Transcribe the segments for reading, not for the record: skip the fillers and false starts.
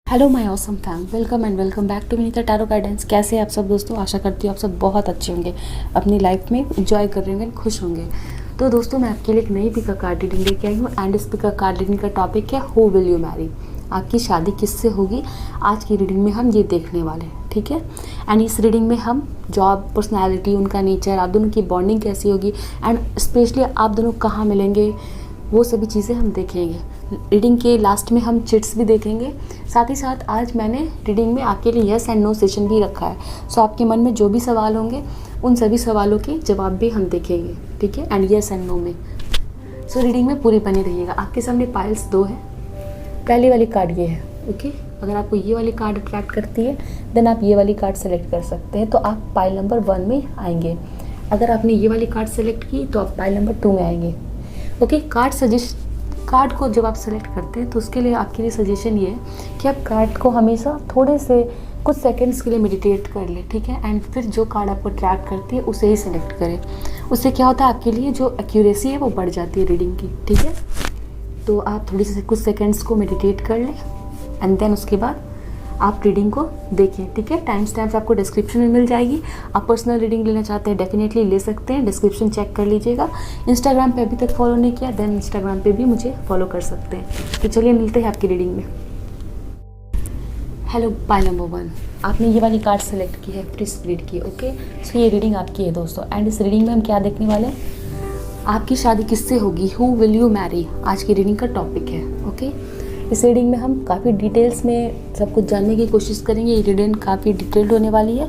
Hello my awesome fam, welcome and welcome back to Vinita tarot guidance. कैसे हैं आप सब दोस्तों? आशा करती हूँ आप सब बहुत अच्छे होंगे, अपनी लाइफ में एंजॉय कर रहे होंगे, खुश होंगे। तो दोस्तों, मैं आपके लिए एक नई पिक कार्ड रीडिंग लेके आई हूँ एंड इस पिक कार्ड रीडिंग का टॉपिक है हु विल यू मैरी। आपकी शादी किससे होगी, आज की रीडिंग में हम ये देखने वाले हैं, ठीक है। एंड इस रीडिंग में हम जॉब, पर्सनैलिटी, उनका नेचर, आप दोनों की बॉन्डिंग कैसी होगी एंड स्पेशली आप दोनों कहाँ मिलेंगे, वो सभी चीज़ें हम देखेंगे। रीडिंग के लास्ट में हम चिट्स भी देखेंगे। साथ ही साथ आज मैंने रीडिंग में आपके लिए यस एंड नो सेशन भी रखा है। सो आपके मन में जो भी सवाल होंगे उन सभी सवालों के जवाब भी हम देखेंगे, ठीक है, एंड यस एंड नो में। सो रीडिंग में पूरी बनी रहिएगा। आपके सामने पाइल्स दो है। पहली वाली कार्ड ये है, ओके। अगर आपको ये वाली कार्ड अट्रैक्ट करती है देन आप ये वाली कार्ड सेलेक्ट कर सकते हैं, तो आप पाइल नंबर 1 में आएंगे। अगर आपने ये वाली कार्ड सेलेक्ट की तो आप पाइल नंबर 2 में आएंगे, ओके। कार्ड को जब आप सेलेक्ट करते हैं तो उसके लिए आपके लिए सजेशन ये है कि आप कार्ड को हमेशा थोड़े से कुछ सेकंड्स के लिए मेडिटेट कर लें, ठीक है। एंड फिर जो कार्ड आपको अट्रैक्ट करती है उसे ही सेलेक्ट करें। उससे क्या होता है, आपके लिए जो एक्यूरेसी है वो बढ़ जाती है रीडिंग की, ठीक है। तो आप थोड़ी सी कुछ सेकंड्स को मेडिटेट कर लें एंड देन उसके बाद आप रीडिंग को देखें, ठीक है। टाइम स्टैम्प्स आपको डिस्क्रिप्शन में मिल जाएगी। आप पर्सनल रीडिंग लेना चाहते हैं डेफिनेटली ले सकते हैं, डिस्क्रिप्शन चेक कर लीजिएगा। इंस्टाग्राम पे अभी तक फॉलो नहीं किया देन इंस्टाग्राम पे भी मुझे फॉलो कर सकते हैं। तो चलिए मिलते हैं आपकी रीडिंग में। हेलो पाइल नंबर 1, आपने ये वाली कार्ड सेलेक्ट की है, प्लीज रीड की, ओके। सो ये रीडिंग आपकी है दोस्तों। एंड इस रीडिंग में हम क्या देखने वाले हैं, आपकी शादी किससे होगी, हु विल यू मैरी, आज की रीडिंग का टॉपिक है, ओके। इस रीडिंग में हम काफ़ी डिटेल्स में सब कुछ जानने की कोशिश करेंगे। ये रीडिंग काफ़ी डिटेल्ड होने वाली है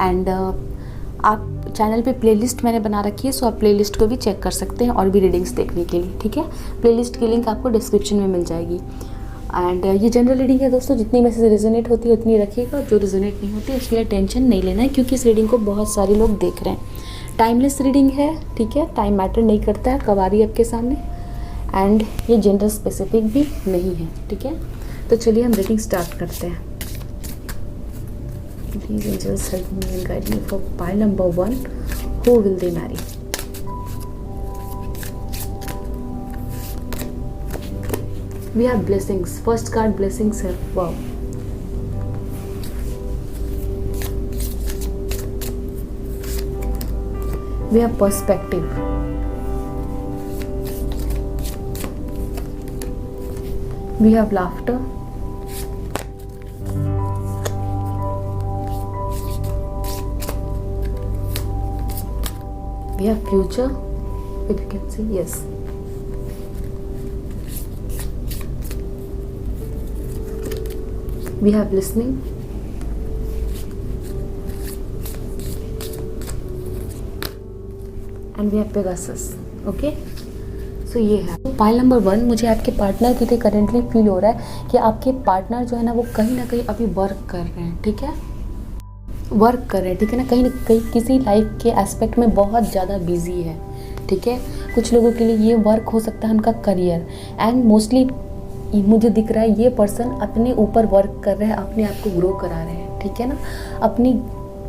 एंड आप चैनल पे प्लेलिस्ट मैंने बना रखी है, सो आप प्लेलिस्ट को भी चेक कर सकते हैं और भी रीडिंग्स देखने के लिए, ठीक है। प्लेलिस्ट की लिंक आपको डिस्क्रिप्शन में मिल जाएगी। एंड ये जनरल रीडिंग है दोस्तों, जितनी में से रिजोनेट होती है उतनी रखिएगा, जो रिजोनेट नहीं होती उसके लिए टेंशन नहीं लेना है, क्योंकि इस रीडिंग को बहुत सारे लोग देख रहे हैं। टाइमलेस रीडिंग है, ठीक है, टाइम मैटर नहीं करता है, कब आ रही है आपके सामने। एंड ये जेंडर स्पेसिफिक भी नहीं है, ठीक है। तो चलिए हम रीडिंग स्टार्ट करते हैं। Please angels help me and guide me for pile number 1, who will they marry? We have blessings. First card blessings है, wow. We have perspective. We have laughter. We have future, if you can see, yes. We have listening. And we have Pegasus, okay. सो ये है pile number 1। मुझे आपके partner के लिए currently feel हो रहा है कि आपके पार्टनर जो है ना वो कहीं ना कहीं अभी वर्क कर रहे हैं, ठीक है, वर्क कर रहे हैं, ठीक है ना कहीं किसी लाइफ के एस्पेक्ट में बहुत ज़्यादा बिजी है, ठीक है। कुछ लोगों के लिए ये वर्क हो सकता है उनका करियर, एंड मोस्टली मुझे दिख रहा है ये पर्सन अपने ऊपर वर्क कर रहे हैं, अपने आप को ग्रो करा रहे हैं, ठीक है ना। अपनी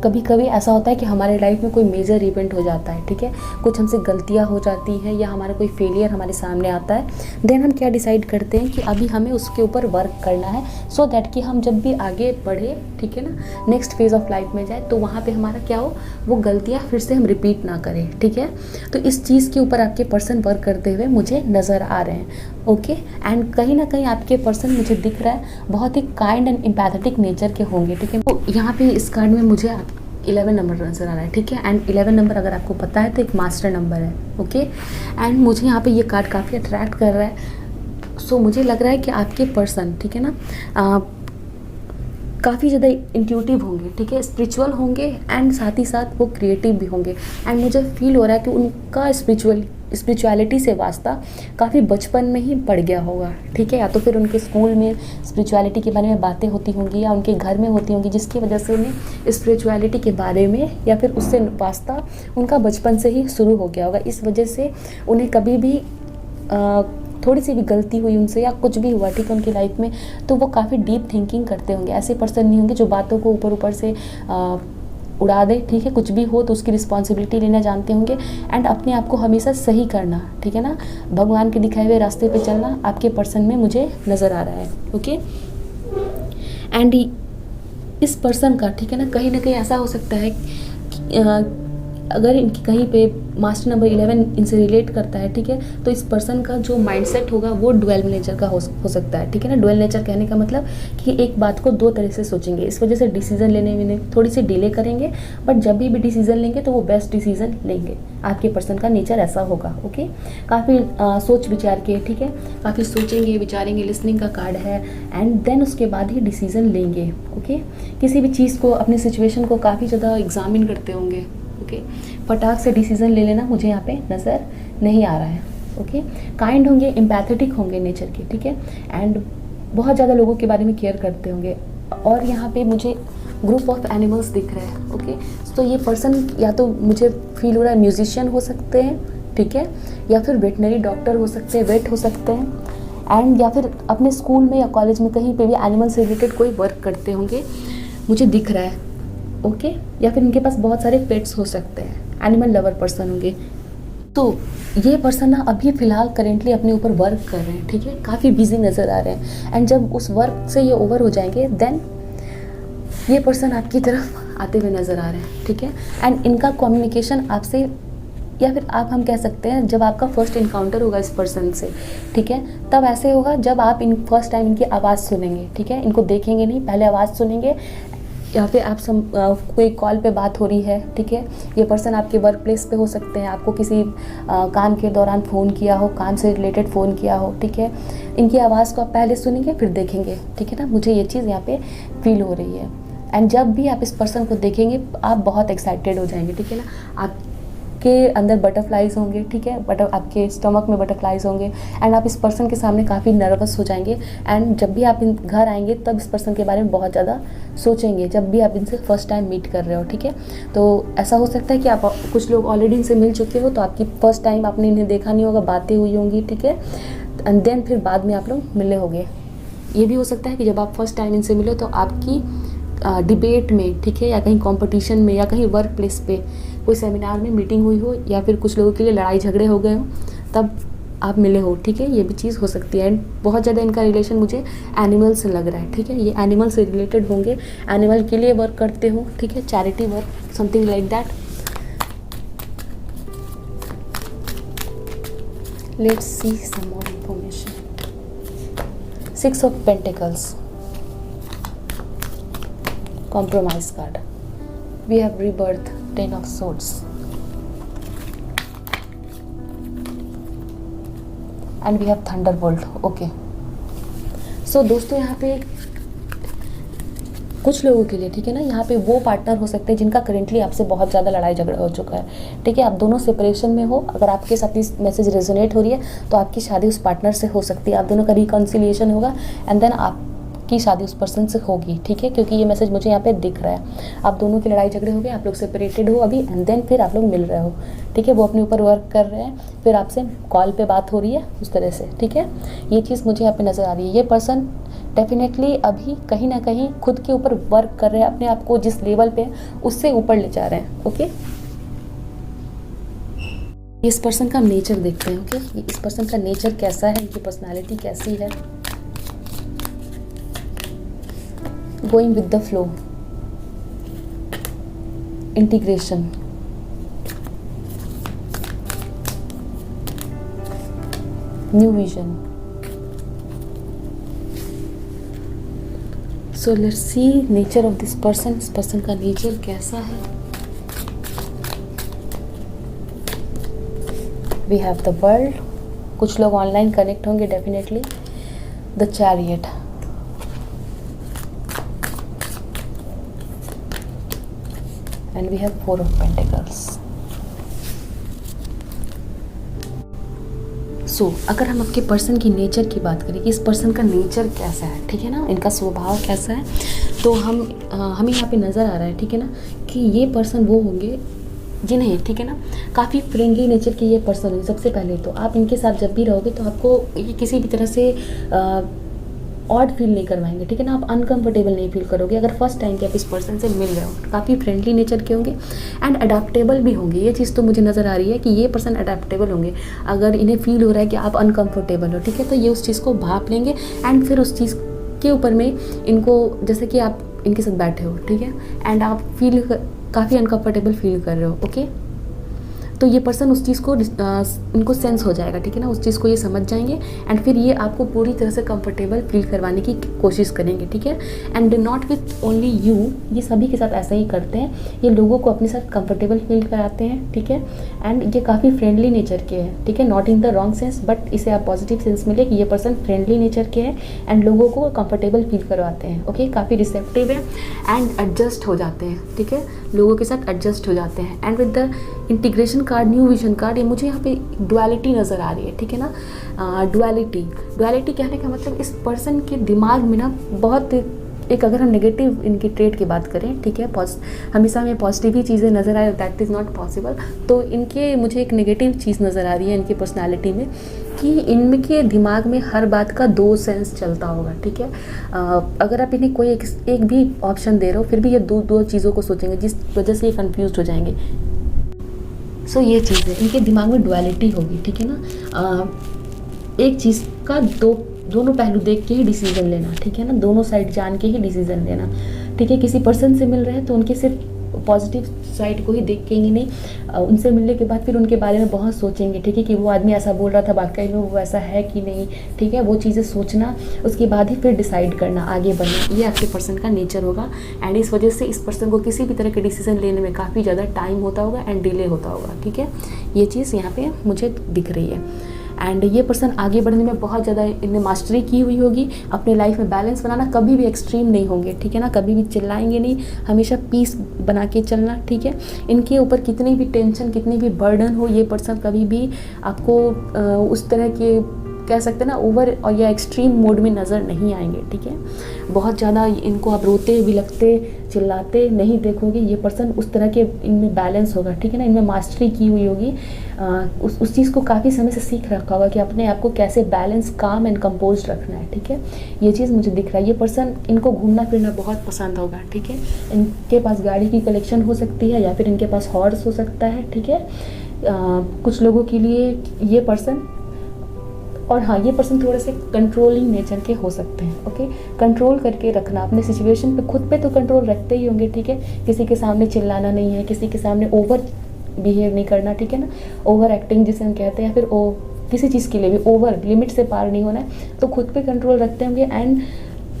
कभी कभी ऐसा होता है कि हमारे लाइफ में कोई मेजर इवेंट हो जाता है, ठीक है, कुछ हमसे गलतियां हो जाती हैं या हमारा कोई फेलियर हमारे सामने आता है, देन हम क्या डिसाइड करते हैं कि अभी हमें उसके ऊपर वर्क करना है, सो दैट कि हम जब भी आगे बढ़े, ठीक है ना, नेक्स्ट फेज ऑफ लाइफ में जाए तो वहाँ पे हमारा क्या हो, वो गलतियाँ फिर से हम रिपीट ना करें, ठीक है। तो इस चीज़ के ऊपर आपके पर्सन वर्क करते हुए मुझे नज़र आ रहे हैं, ओके। एंड कहीं ना कहीं आपके पर्सन मुझे दिख रहा है बहुत ही काइंड एंड एम्पैथेटिक नेचर के होंगे, ठीक है। तो यहाँ पे इस कार्ड में मुझे 11 नंबर नज़र आ रहा है, ठीक है। एंड 11 नंबर अगर आपको पता है तो एक मास्टर नंबर है, ओके। एंड मुझे यहाँ पे ये कार्ड काफ़ी अट्रैक्ट कर रहा है। सो मुझे लग रहा है कि आपके पर्सन, ठीक है ना, काफ़ी ज़्यादा इंट्यूटिव होंगे, ठीक है, स्पिरिचुअल होंगे एंड साथ ही साथ वो क्रिएटिव भी होंगे। एंड मुझे फील हो रहा है कि उनका स्पिरिचुअलिटी से वास्ता काफ़ी बचपन में ही पड़ गया होगा, ठीक है। या तो फिर उनके स्कूल में स्पिरिचुअलिटी के बारे में बातें होती होंगी या उनके घर में होती होंगी, जिसकी वजह से उन्हें स्पिरिचुअलिटी के बारे में या फिर उससे वास्ता उनका बचपन से ही शुरू हो गया होगा। इस वजह से उन्हें कभी भी थोड़ी सी भी गलती हुई उनसे या कुछ भी हुआ, ठीक है, उनकी लाइफ में, तो वो काफ़ी डीप थिंकिंग करते होंगे। ऐसे पर्सन नहीं होंगे जो बातों को ऊपर ऊपर से उड़ा दे, ठीक है, कुछ भी हो तो उसकी रिस्पॉन्सिबिलिटी लेना जानते होंगे एंड अपने आप को हमेशा सही करना, ठीक है ना, भगवान के दिखाए हुए रास्ते पे चलना आपके पर्सन में मुझे नज़र आ रहा है, ओके। एंड इस पर्सन का, ठीक है ना कहीं ऐसा हो सकता है कि अगर इनकी कहीं पे मास्टर नंबर 11 इनसे रिलेट करता है, ठीक है, तो इस पर्सन का जो माइंडसेट होगा वो डुअल नेचर का हो सकता है, ठीक है ना। डुअल नेचर कहने का मतलब कि एक बात को दो तरह से सोचेंगे, इस वजह से डिसीजन लेने में थोड़ी सी डिले करेंगे, बट जब भी डिसीजन लेंगे तो वो बेस्ट डिसीजन लेंगे। आपके पर्सन का नेचर ऐसा होगा, ओके। काफ़ी सोच विचार के, ठीक है, काफ़ी सोचेंगे विचारेंगे, लिसनिंग का कार्ड है, एंड देन उसके बाद ही डिसीजन लेंगे, ओके। किसी भी चीज़ को, अपनी सिचुएशन को काफ़ी ज़्यादा एग्जामिन करते होंगे, ओके। फटाक से डिसीजन ले लेना मुझे यहाँ पे नज़र नहीं आ रहा है, ओके। काइंड होंगे, एम्पैथेटिक होंगे नेचर के, ठीक है, एंड बहुत ज़्यादा लोगों के बारे में केयर करते होंगे। और यहाँ पे मुझे ग्रुप ऑफ एनिमल्स दिख रहे हैं, ओके। तो ये पर्सन या तो मुझे फील हो रहा है म्यूजिशियन हो सकते हैं, ठीक है, या फिर वेटनरी डॉक्टर हो सकते हैं, वेट हो सकते हैं, एंड या फिर अपने स्कूल में या कॉलेज में कहीं पे भी एनिमल से रिलेटेड कोई वर्क करते होंगे, मुझे दिख रहा है, ओके। या फिर इनके पास बहुत सारे पेट्स हो सकते हैं, एनिमल लवर पर्सन होंगे। तो ये पर्सन ना अभी फ़िलहाल करेंटली अपने ऊपर वर्क कर रहे हैं, ठीक है, काफ़ी बिजी नज़र आ रहे हैं, एंड जब उस वर्क से ये ओवर हो जाएंगे देन ये पर्सन आपकी तरफ आते हुए नज़र आ रहे हैं, ठीक है। एंड इनका कम्युनिकेशन आपसे, या फिर हम कह सकते हैं जब आपका फर्स्ट इनकाउंटर होगा इस पर्सन से, ठीक है, तब ऐसे होगा जब आप फर्स्ट टाइम इनकी आवाज़ सुनेंगे, ठीक है। इनको देखेंगे नहीं, पहले आवाज़ सुनेंगे, या फिर आप कोई कॉल पे बात हो रही है, ठीक है। ये पर्सन आपके वर्क प्लेस पे हो सकते हैं, आपको किसी काम के दौरान फ़ोन किया हो, काम से रिलेटेड फ़ोन किया हो, ठीक है। इनकी आवाज़ को आप पहले सुनेंगे फिर देखेंगे, ठीक है ना। मुझे ये चीज़ यहाँ पे फील हो रही है, एंड जब भी आप इस पर्सन को देखेंगे आप बहुत एक्साइटेड हो जाएंगे, ठीक है ना। आपके अंदर बटरफ्लाइज होंगे, ठीक है, आपके स्टमक में बटरफ्लाइज होंगे, एंड आप इस पर्सन के सामने काफ़ी नर्वस हो जाएंगे, एंड जब भी आप घर आएंगे तब इस पर्सन के बारे में बहुत ज़्यादा सोचेंगे, जब भी आप इनसे फर्स्ट टाइम मीट कर रहे हो, ठीक है। तो ऐसा हो सकता है कि आप कुछ लोग ऑलरेडी इनसे मिल चुके हो, तो आपकी फर्स्ट टाइम आपने इन्हें देखा नहीं होगा, बातें हुई होंगी, ठीक है, एंड देन फिर बाद में आप लोग मिले होंगे। ये भी हो सकता है कि जब आप फर्स्ट टाइम इनसे मिले तो आपकी डिबेट में, ठीक है, या कहीं कंपटीशन में, या कहीं वर्क प्लेस पे कोई सेमिनार में मीटिंग हुई हो, या फिर कुछ लोगों के लिए लड़ाई झगड़े हो गए हो, तब आप मिले हो, ठीक है। ये भी चीज़ हो सकती है। एंड बहुत ज़्यादा इनका रिलेशन मुझे एनिमल से लग रहा है, ठीक है। ये एनिमल से रिलेटेड होंगे, एनिमल के लिए वर्क करते हो, ठीक है, charity work, something like that. Let's see some more information. 6 of pentacles, compromise card. We have rebirth, 10 of swords, and we have thunderbolt. Okay. So दोस्तों यहाँ पे कुछ लोगों के लिए, ठीक है ना, यहाँ पे वो पार्टनर हो सकते हैं जिनका करेंटली आपसे बहुत ज़्यादा लड़ाई झगड़ा हो चुका है, ठीक है। आप दोनों सेपरेशन में हो, अगर आपके साथ इस मैसेज रेजोनेट हो रही है तो आपकी शादी उस पार्टनर से हो सकती है, आप दोनों का रिकॉन्सिलिएशन होगा, एंड देन आपकी शादी उस पर्सन से होगी, ठीक है, क्योंकि ये मैसेज मुझे यहाँ पे दिख रहा है। आप दोनों की लड़ाई झगड़े हो गए, आप लोग सेपरेटेड हो अभी, एंड देन फिर आप लोग मिल रहे हो, ठीक है। वो अपने ऊपर वर्क कर रहे हैं, फिर आपसे कॉल पे बात हो रही है उस तरह से, ठीक है। ये चीज़ मुझे यहाँ पे नज़र आ रही है। ये पर्सन डेफिनेटली अभी कहीं ना कहीं खुद के ऊपर वर्क कर रहे हैं, अपने आप को जिस लेवल पे उससे ऊपर ले जा रहे हैं, ओके। इस पर्सन का नेचर देखते हैं, ओके। इस पर्सन का नेचर कैसा है, इनकी पर्सनालिटी कैसी है। Going with the flow, integration, new vision. So let's see nature of this person. इस पर्सन का नेचर कैसा है। वी हैव द वर्ल्ड, कुछ लोग ऑनलाइन कनेक्ट होंगे definitely. The chariot, and we have 4 of pentacles. So अगर हम आपके पर्सन की नेचर की बात करें कि इस पर्सन का नेचर कैसा है, ठीक है ना, इनका स्वभाव कैसा है, तो हमें यहाँ पे नज़र आ रहा है, ठीक है ना, कि ये पर्सन वो होंगे जिन्हें, ठीक है ना, काफ़ी फ्रेंडली नेचर के ये पर्सन होंगे। सबसे पहले तो आप इनके साथ जब भी रहोगे तो आपको ये किसी भी तरह से ऑड फील नहीं करवाएंगे, ठीक है ना। आप अनकंफर्टेबल नहीं फील करोगे अगर फर्स्ट टाइम के आप इस पर्सन से मिल रहे हो। काफ़ी फ्रेंडली नेचर के होंगे एंड अडेप्टेबल भी होंगे। ये चीज़ तो मुझे नज़र आ रही है कि ये पर्सन अडेप्टेबल होंगे। अगर इन्हें फील हो रहा है कि आप अनकंफर्टेबल हो, ठीक है, तो ये उस चीज़ को भाप लेंगे एंड फिर उस चीज़ इसके ऊपर में इनको, जैसे कि आप इनके साथ बैठे हो, ठीक है, एंड आप काफ़ी अनकंफर्टेबल फील कर रहे हो, ओके, तो ये पर्सन उस चीज़ को इनको सेंस हो जाएगा, ठीक है ना, उस चीज़ को ये समझ जाएंगे एंड फिर ये आपको पूरी तरह से कंफर्टेबल फील करवाने की कोशिश करेंगे, ठीक है। And not with only you, ये सभी के साथ ऐसा ही करते हैं, ये लोगों को अपने साथ कंफर्टेबल फील कराते हैं, ठीक है। एंड ये काफ़ी फ्रेंडली नेचर के हैं, ठीक है, not in the wrong sense, but इसे आप पॉजिटिव सेंस में ले कि ये पर्सन फ्रेंडली नेचर के हैं एंड लोगों को कंफर्टेबल फील करवाते हैं, ओके, काफ़ी रिसेप्टिव है एंड एडजस्ट हो जाते हैं, ठीक है, लोगों के साथ एडजस्ट हो जाते हैं। And with the integration card, new vision card, ये मुझे यहाँ पे डुअलिटी नज़र आ रही है, ठीक है ना, डुअलिटी कहने का मतलब इस पर्सन के दिमाग में ना बहुत एक, अगर हम नेगेटिव इनकी ट्रेड की बात करें, ठीक है, हमेशा हमें पॉजिटिव ही चीज़ें नज़र आए, दैट इज़ नॉट पॉसिबल, तो इनके मुझे एक नेगेटिव चीज़ नज़र आ रही है इनकी पर्सनैलिटी में कि इनके दिमाग में हर बात का दो सेंस चलता होगा, ठीक है। अगर आप इन्हें कोई एक भी ऑप्शन दे रहे हो फिर भी ये दो चीज़ों को सोचेंगे, जिस वजह से ये कन्फ्यूज हो जाएंगे। सो ये चीज़ है, इनके दिमाग में डुअलिटी होगी, ठीक है ना, एक चीज़ का दोनों पहलू देख के ही डिसीजन लेना, ठीक है ना, दोनों साइड जान के ही डिसीजन लेना, ठीक है। किसी पर्सन से मिल रहे हैं तो उनके सिर्फ पॉजिटिव साइड को ही देखेंगे नहीं, उनसे मिलने के बाद फिर उनके बारे में बहुत सोचेंगे, ठीक है, कि वो आदमी ऐसा बोल रहा था, वाकई में वो ऐसा है कि नहीं, ठीक है, वो चीज़ें सोचना, उसके बाद ही फिर डिसाइड करना, आगे बढ़ना, ये आपके पर्सन का नेचर होगा। एंड इस वजह से इस पर्सन को किसी भी तरह के डिसीजन लेने में काफ़ी ज़्यादा टाइम होता होगा एंड डिले होता होगा, ठीक है, ये चीज़ यहाँ पे मुझे दिख रही है। एंड ये पर्सन आगे बढ़ने में बहुत ज़्यादा इन्हें मास्टरी की हुई होगी, अपने लाइफ में बैलेंस बनाना, कभी भी एक्सट्रीम नहीं होंगे, ठीक है ना, कभी भी चिल्लाएंगे नहीं, हमेशा पीस बना के चलना, ठीक है। इनके ऊपर कितनी भी टेंशन, कितनी भी बर्डन हो, ये पर्सन कभी भी आपको उस तरह के कह सकते हैं ना ओवर और या एक्सट्रीम मोड में नज़र नहीं आएंगे, ठीक है। बहुत ज़्यादा इनको आप रोते बिलखते चिल्लाते नहीं देखोगे, ये पर्सन उस तरह के इनमें बैलेंस होगा, ठीक है ना, इनमें मास्टरी की हुई होगी, उस चीज़ को काफ़ी समय से सीख रखा होगा कि अपने आप को कैसे बैलेंस, काम एंड कंपोज रखना है, ठीक है, ये चीज़ मुझे दिख रहा है। ये पर्सन, इनको घूमना फिरना बहुत पसंद होगा, ठीक है, इनके पास गाड़ी की कलेक्शन हो सकती है या फिर इनके पास हॉर्स हो सकता है, ठीक है, कुछ लोगों के लिए ये पर्सन, और हाँ, ये पर्सन थोड़े से कंट्रोलिंग नेचर के हो सकते हैं, ओके, कंट्रोल करके रखना अपने सिचुएशन पे, खुद पे तो कंट्रोल रखते ही होंगे, ठीक है, किसी के सामने चिल्लाना नहीं है, किसी के सामने ओवर बिहेव नहीं करना, ठीक है ना, ओवर एक्टिंग जिसे हम कहते हैं, या फिर किसी चीज़ के लिए भी ओवर लिमिट से पार नहीं होना है, तो खुद पे कंट्रोल रखते होंगे। एंड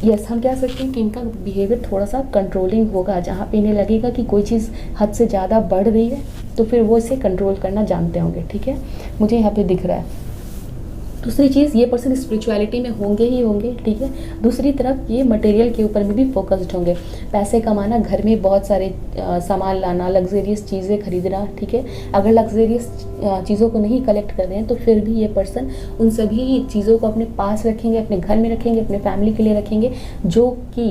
यस, हम कह सकते हैं कि इनका बिहेवियर थोड़ा सा कंट्रोलिंग होगा, जहाँ पे इन्हें लगेगा कि कोई चीज़ हद से ज़्यादा बढ़ रही है तो फिर वो इसे कंट्रोल करना जानते होंगे, ठीक है, मुझे यहाँ पे दिख रहा है। दूसरी चीज़, ये पर्सन स्पिरिचुअलिटी में होंगे ही होंगे, ठीक है। दूसरी तरफ ये मटेरियल के ऊपर में भी फोकस्ड होंगे, पैसे कमाना, घर में बहुत सारे सामान लाना, लग्जरियस चीज़ें खरीदना, ठीक है। अगर लग्जरियस चीज़ों को नहीं कलेक्ट कर रहे हैं तो फिर भी ये पर्सन उन सभी चीज़ों को अपने पास रखेंगे, अपने घर में रखेंगे, अपने फैमिली के लिए रखेंगे, जो कि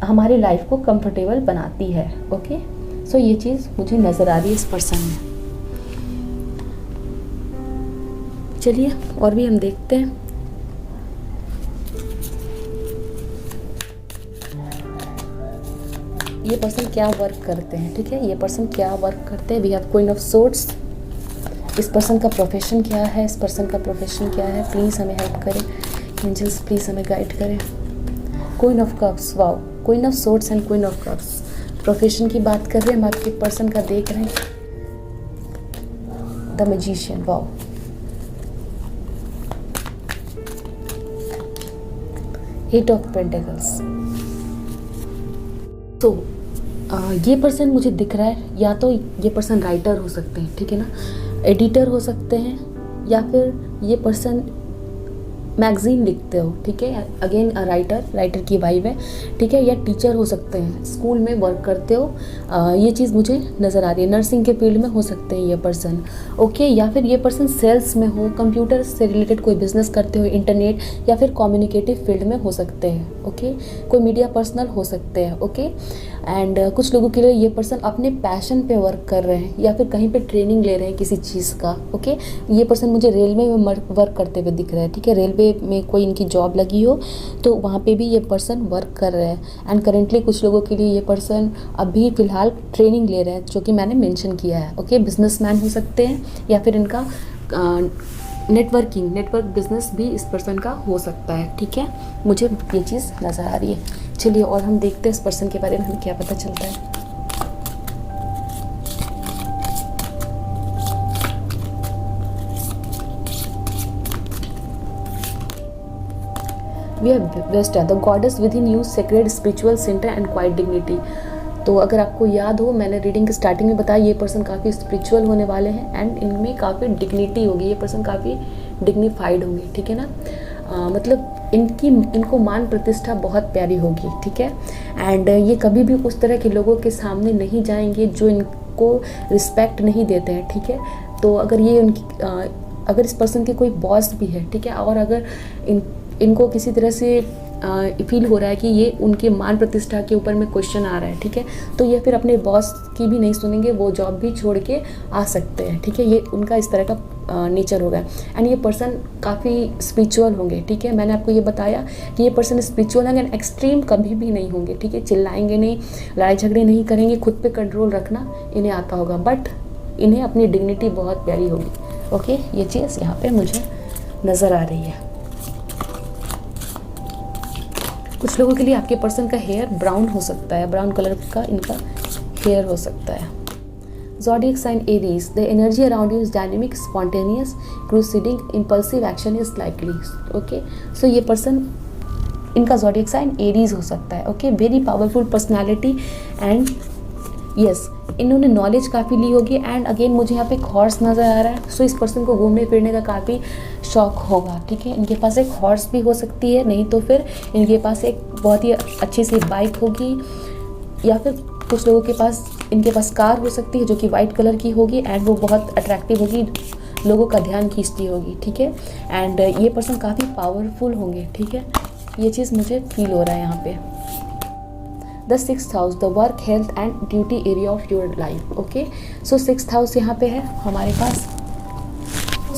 हमारी लाइफ को कंफर्टेबल बनाती है, ओके। सो ये चीज़ मुझे नज़र आ रही है इस पर्सन में। चलिए और भी हम देखते हैं। ये पर्सन क्या वर्क करते हैं, ठीक है, ये पर्सन क्या वर्क करते हैं। We have queen of swords. इस पर्सन का प्रोफेशन क्या है, इस पर्सन का प्रोफेशन क्या है, प्लीज़ हमें हेल्प करें एंजल्स, प्लीज़ हमें गाइड करें। Queen of cups, wow, queen of swords and queen of cups. Profession की बात कर रहे हैं, हम आपके पर्सन का देख रहे हैं। The magician, wow, eight of pentacles. तो ये पर्सन मुझे दिख रहा है, या तो ये पर्सन राइटर हो सकते हैं, ठीक है ना, एडिटर हो सकते हैं, या फिर ये पर्सन मैगज़ीन लिखते हो, ठीक है, अगेन राइटर की वाइब है, ठीक है, या टीचर हो सकते हैं, स्कूल में वर्क करते हो, ये चीज़ मुझे नज़र आ रही है। नर्सिंग के फील्ड में हो सकते हैं ये पर्सन, ओके, या फिर ये पर्सन सेल्स में हो, कंप्यूटर से रिलेटेड कोई बिजनेस करते हो, इंटरनेट या फिर कम्युनिकेटिव फील्ड में हो सकते हैं, ओके, कोई मीडिया पर्सनल हो सकते हैं, ओके। एंड कुछ लोगों के लिए ये पर्सन अपने पैशन पे वर्क कर रहे हैं या फिर कहीं पे ट्रेनिंग ले रहे हैं किसी चीज़ का, ओके। ये पर्सन मुझे रेलवे में वर्क करते हुए दिख रहा है, ठीक है, रेलवे में कोई इनकी जॉब लगी हो तो वहाँ पे भी ये पर्सन वर्क कर रहे हैं। एंड करेंटली कुछ लोगों के लिए ये पर्सन अभी फ़िलहाल ट्रेनिंग ले रहे हैं, जो कि मैंने मेंशन किया है, ओके। बिजनेसमैन हो सकते हैं या फिर इनका नेटवर्क बिजनेस भी इस पर्सन का हो सकता है, ठीक है, मुझे ये चीज़ नज़र आ रही है। चलिए और हम देखते हैं इस पर्सन के बारे में हमें क्या पता चलता है। We are best the goddess within you sacred spiritual centre and quiet dignity. तो अगर आपको याद हो, मैंने रीडिंग के स्टार्टिंग में बताया ये पर्सन काफ़ी स्पिरिचुअल होने वाले हैं एंड इनमें काफ़ी डिग्निटी होगी, ये पर्सन काफ़ी डिग्निफाइड होंगे, ठीक है ना। मतलब इनको मान प्रतिष्ठा बहुत प्यारी होगी, ठीक है। एंड ये कभी भी उस तरह के लोगों के सामने नहीं जाएंगे जो इनको रिस्पेक्ट नहीं देते हैं, ठीक है। तो अगर ये अगर इस पर्सन के कोई बॉस भी है, ठीक है, और अगर इनको किसी तरह से फील हो रहा है कि ये उनके मान प्रतिष्ठा के ऊपर में क्वेश्चन आ रहा है, ठीक है, तो ये फिर अपने बॉस की भी नहीं सुनेंगे, वो जॉब भी छोड़ के आ सकते हैं, ठीक है। ये उनका इस तरह का नेचर होगा। एंड ये पर्सन काफ़ी स्पिरिचुअल होंगे, ठीक है। मैंने आपको ये बताया कि ये पर्सन स्पिरिचुअल होंगे एंड एक्सट्रीम कभी भी नहीं होंगे, ठीक है। चिल्लाएंगे नहीं, लड़ाई झगड़े नहीं करेंगे, खुद पे कंट्रोल रखना इन्हें आता होगा, बट इन्हें अपनी डिग्निटी बहुत प्यारी होगी, ओके। ये चीज़ यहाँ पे मुझे नज़र आ रही है। कुछ लोगों के लिए आपके पर्सन का हेयर ब्राउन हो सकता है, ब्राउन कलर का इनका हेयर हो सकता है। Zodiac sign Aries, the energy around you is dynamic, spontaneous, crusading, impulsive action is likely. Okay, so ये पर्सन इनका zodiac sign Aries हो सकता है, okay, very powerful personality and yes, इन्होंने नॉलेज काफ़ी ली होगी। एंड अगेन मुझे यहाँ पे एक हॉर्स नज़र आ रहा है, सो इस पर्सन को घूमने फिरने का काफ़ी शौक होगा, ठीक है। इनके पास एक हॉर्स भी हो सकती है, नहीं तो फिर इनके पास एक बहुत ही अच्छी सी बाइक होगी, या फिर कुछ लोगों के पास इनके पास कार हो सकती है जो कि वाइट कलर की होगी एंड वो बहुत अट्रैक्टिव होगी, लोगों का ध्यान खींचती होगी, ठीक है। एंड ये पर्सन काफ़ी पावरफुल होंगे, ठीक है, ये चीज़ मुझे फील हो रहा है यहाँ पे। The 6th house, the work health and duty area of your life, okay. So 6th house यहाँ पे है हमारे पास,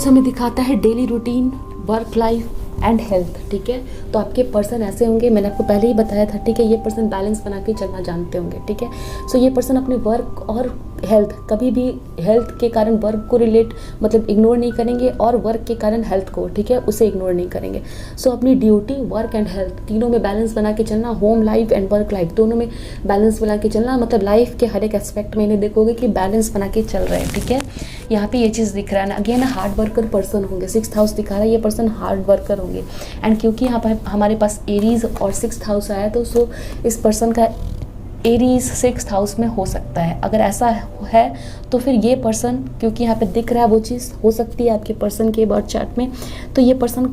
हमें दिखाता है daily routine, work life and health, ठीक है। तो आपके पर्सन ऐसे होंगे, मैंने आपको पहले ही बताया था, ठीक है, ये पर्सन बैलेंस बना के चलना जानते होंगे, ठीक है। सो ये पर्सन अपने वर्क और हेल्थ, कभी भी हेल्थ के कारण वर्क को रिलेट मतलब इग्नोर नहीं करेंगे और वर्क के कारण हेल्थ को, ठीक है, उसे इग्नोर नहीं करेंगे। सो अपनी ड्यूटी, वर्क एंड हेल्थ तीनों में बैलेंस बना के चलना, home life and work life दोनों में बैलेंस बना के चलना, मतलब लाइफ के हर एक एस्पेक्ट में इन्हें देखोगे कि बैलेंस बना के चल रहे हैं, ठीक है। यहाँ पे ये चीज़ दिख रहा है ना, अगेन हार्ड वर्कर पर्सन होंगे, 6th हाउस दिखा रहा है, ये पर्सन हार्ड वर्कर होंगे। एंड क्योंकि यहाँ पर हमारे पास एरीज और 6th हाउस आया, तो सो इस पर्सन का एरीज 6th हाउस में हो सकता है। अगर ऐसा है तो फिर ये पर्सन, क्योंकि यहाँ पे दिख रहा है वो चीज़ हो सकती है आपके पर्सन के बर्थ चार्ट में, तो ये पर्सन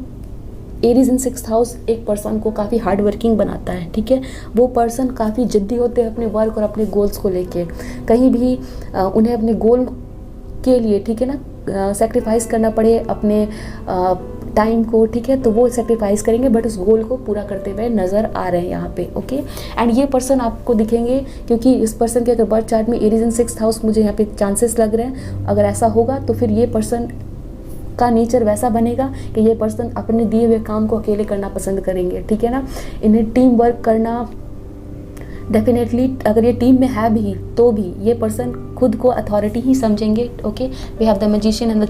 एरीज इन 6th हाउस एक पर्सन को काफ़ी हार्ड वर्किंग बनाता है, ठीक है। वो पर्सन काफ़ी जिद्दी होते हैं अपने वर्क और अपने गोल्स को लेके, कहीं भी उन्हें अपने गोल के लिए, ठीक है ना, सेक्रीफाइस करना पड़े अपने टाइम को, ठीक है, तो वो सेक्रीफाइस करेंगे, बट उस गोल को पूरा करते हुए नज़र आ रहे हैं यहाँ पे, ओके। एंड ये पर्सन आपको दिखेंगे, क्योंकि इस पर्सन के अगर बर्थ चार्ट में एरीज इन 6th हाउस मुझे यहाँ पे चांसेस लग रहे हैं, अगर ऐसा होगा तो फिर ये पर्सन का नेचर वैसा बनेगा कि ये पर्सन अपने दिए हुए काम को अकेले करना पसंद करेंगे, ठीक है ना। इन्हें टीम वर्क करना डेफिनेटली, अगर ये टीम में है भी तो भी ये पर्सन खुद को अथॉरिटी ही समझेंगे, okay. We have the magician and the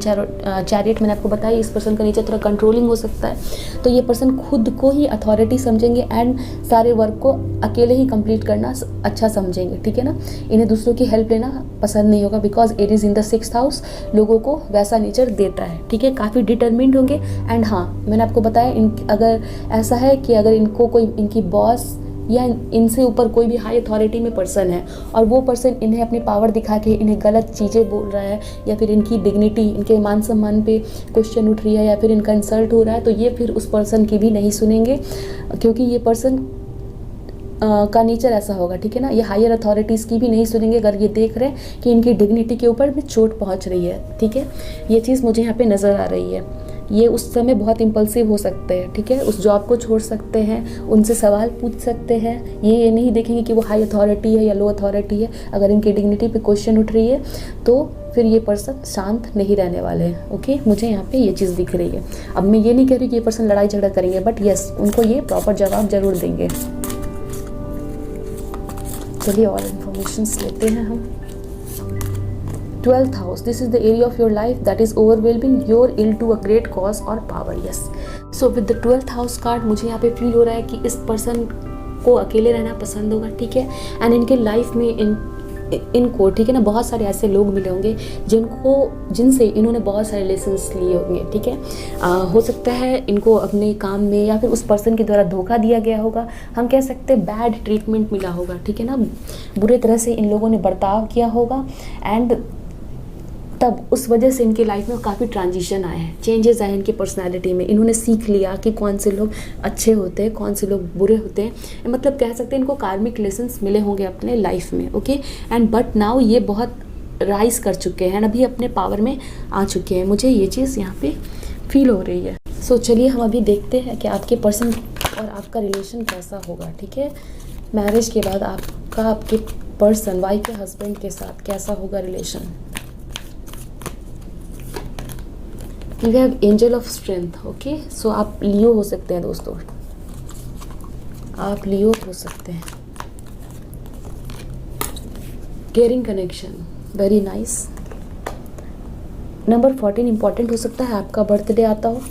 chariot, मैंने आपको बताया इस पर्सन का नेचर थोड़ा कंट्रोलिंग हो सकता है, तो ये पर्सन खुद को ही अथॉरिटी समझेंगे एंड सारे वर्क को अकेले ही कंप्लीट करना अच्छा समझेंगे, ठीक है ना। इन्हें दूसरों की हेल्प लेना पसंद नहीं होगा, because Aries in the 6th house लोगों को वैसा नेचर देता है, ठीक है। काफ़ी डिटरमिन्ड होंगे। एंड हाँ, मैंने आपको बताया अगर ऐसा है कि अगर इनको कोई इनकी बॉस या इनसे ऊपर कोई भी हाई अथॉरिटी में पर्सन है और वो पर्सन इन्हें अपनी पावर दिखा के इन्हें गलत चीज़ें बोल रहा है, या फिर इनकी डिग्निटी, इनके मान सम्मान पे क्वेश्चन उठ रही है, या फिर इनका इंसल्ट हो रहा है, तो ये फिर उस पर्सन की भी नहीं सुनेंगे, क्योंकि ये पर्सन का नेचर ऐसा होगा, ठीक है ना। ये हायर अथॉरिटीज़ की भी नहीं सुनेंगे अगर ये देख रहे हैं कि इनकी डिग्निटी के ऊपर भी चोट पहुंच रही है, ठीक है। ये चीज़ मुझे यहाँ पे नज़र आ रही है। ये उस समय बहुत इम्पल्सिव हो सकते हैं, ठीक है, उस जॉब को छोड़ सकते हैं, उनसे सवाल पूछ सकते हैं, ये नहीं देखेंगे कि वो हाई अथॉरिटी है या लो अथॉरिटी है। अगर इनकी डिग्निटी पे क्वेश्चन उठ रही है तो फिर ये पर्सन शांत नहीं रहने वाले हैं, ओके। मुझे यहाँ पे ये चीज़ दिख रही है। अब मैं ये नहीं कह रही कि ये पर्सन लड़ाई झगड़ा करेंगे, बट यस, उनको ये प्रॉपर जवाब जरूर देंगे। चलिए और इन्फॉर्मेशन लेते हैं हम। 12th house, this is the area of your life that is overwhelming your ill to a great cause or power. Yes, so with the 12th house card मुझे यहाँ पे फील हो रहा है कि इस पर्सन को अकेले रहना पसंद होगा, ठीक है। एंड इनके लाइफ में इनको, ठीक है ना, बहुत सारे ऐसे लोग मिले होंगे जिनसे इन्होंने बहुत सारे लेसन्स लिए होंगे, ठीक है। हो सकता है इनको अपने काम में या फिर उस पर्सन के द्वारा धोखा दिया गया होगा, हम कह सकते हैं बैड ट्रीटमेंट मिला होगा, ठीक है ना, बुरे तरह से इन लोगों ने बर्ताव किया होगा। एंड तब उस वजह से इनके लाइफ में काफ़ी ट्रांजिशन आए हैं, चेंजेस आए इनकी पर्सनालिटी में। इन्होंने सीख लिया कि कौन से लोग अच्छे होते हैं, कौन से लोग बुरे होते हैं, मतलब कह सकते हैं इनको कार्मिक लेसन्स मिले होंगे अपने लाइफ में, ओके। एंड बट नाउ ये बहुत राइज कर चुके हैं, अभी अपने पावर में आ चुके हैं, मुझे ये चीज़ यहाँ पे फील हो रही है। सो चलिए हम अभी देखते हैं कि आपके पर्सन और आपका रिलेशन कैसा होगा, ठीक है। मैरिज के बाद आपके पर्सन, वाइफ या हस्बैंड के साथ कैसा होगा relation. You have angel of strength, okay. So आप लियो हो सकते हैं दोस्तों, आप लियो हो सकते हैं। Caring connection, very nice. Number 14 important हो सकता है, आपका बर्थडे आता हो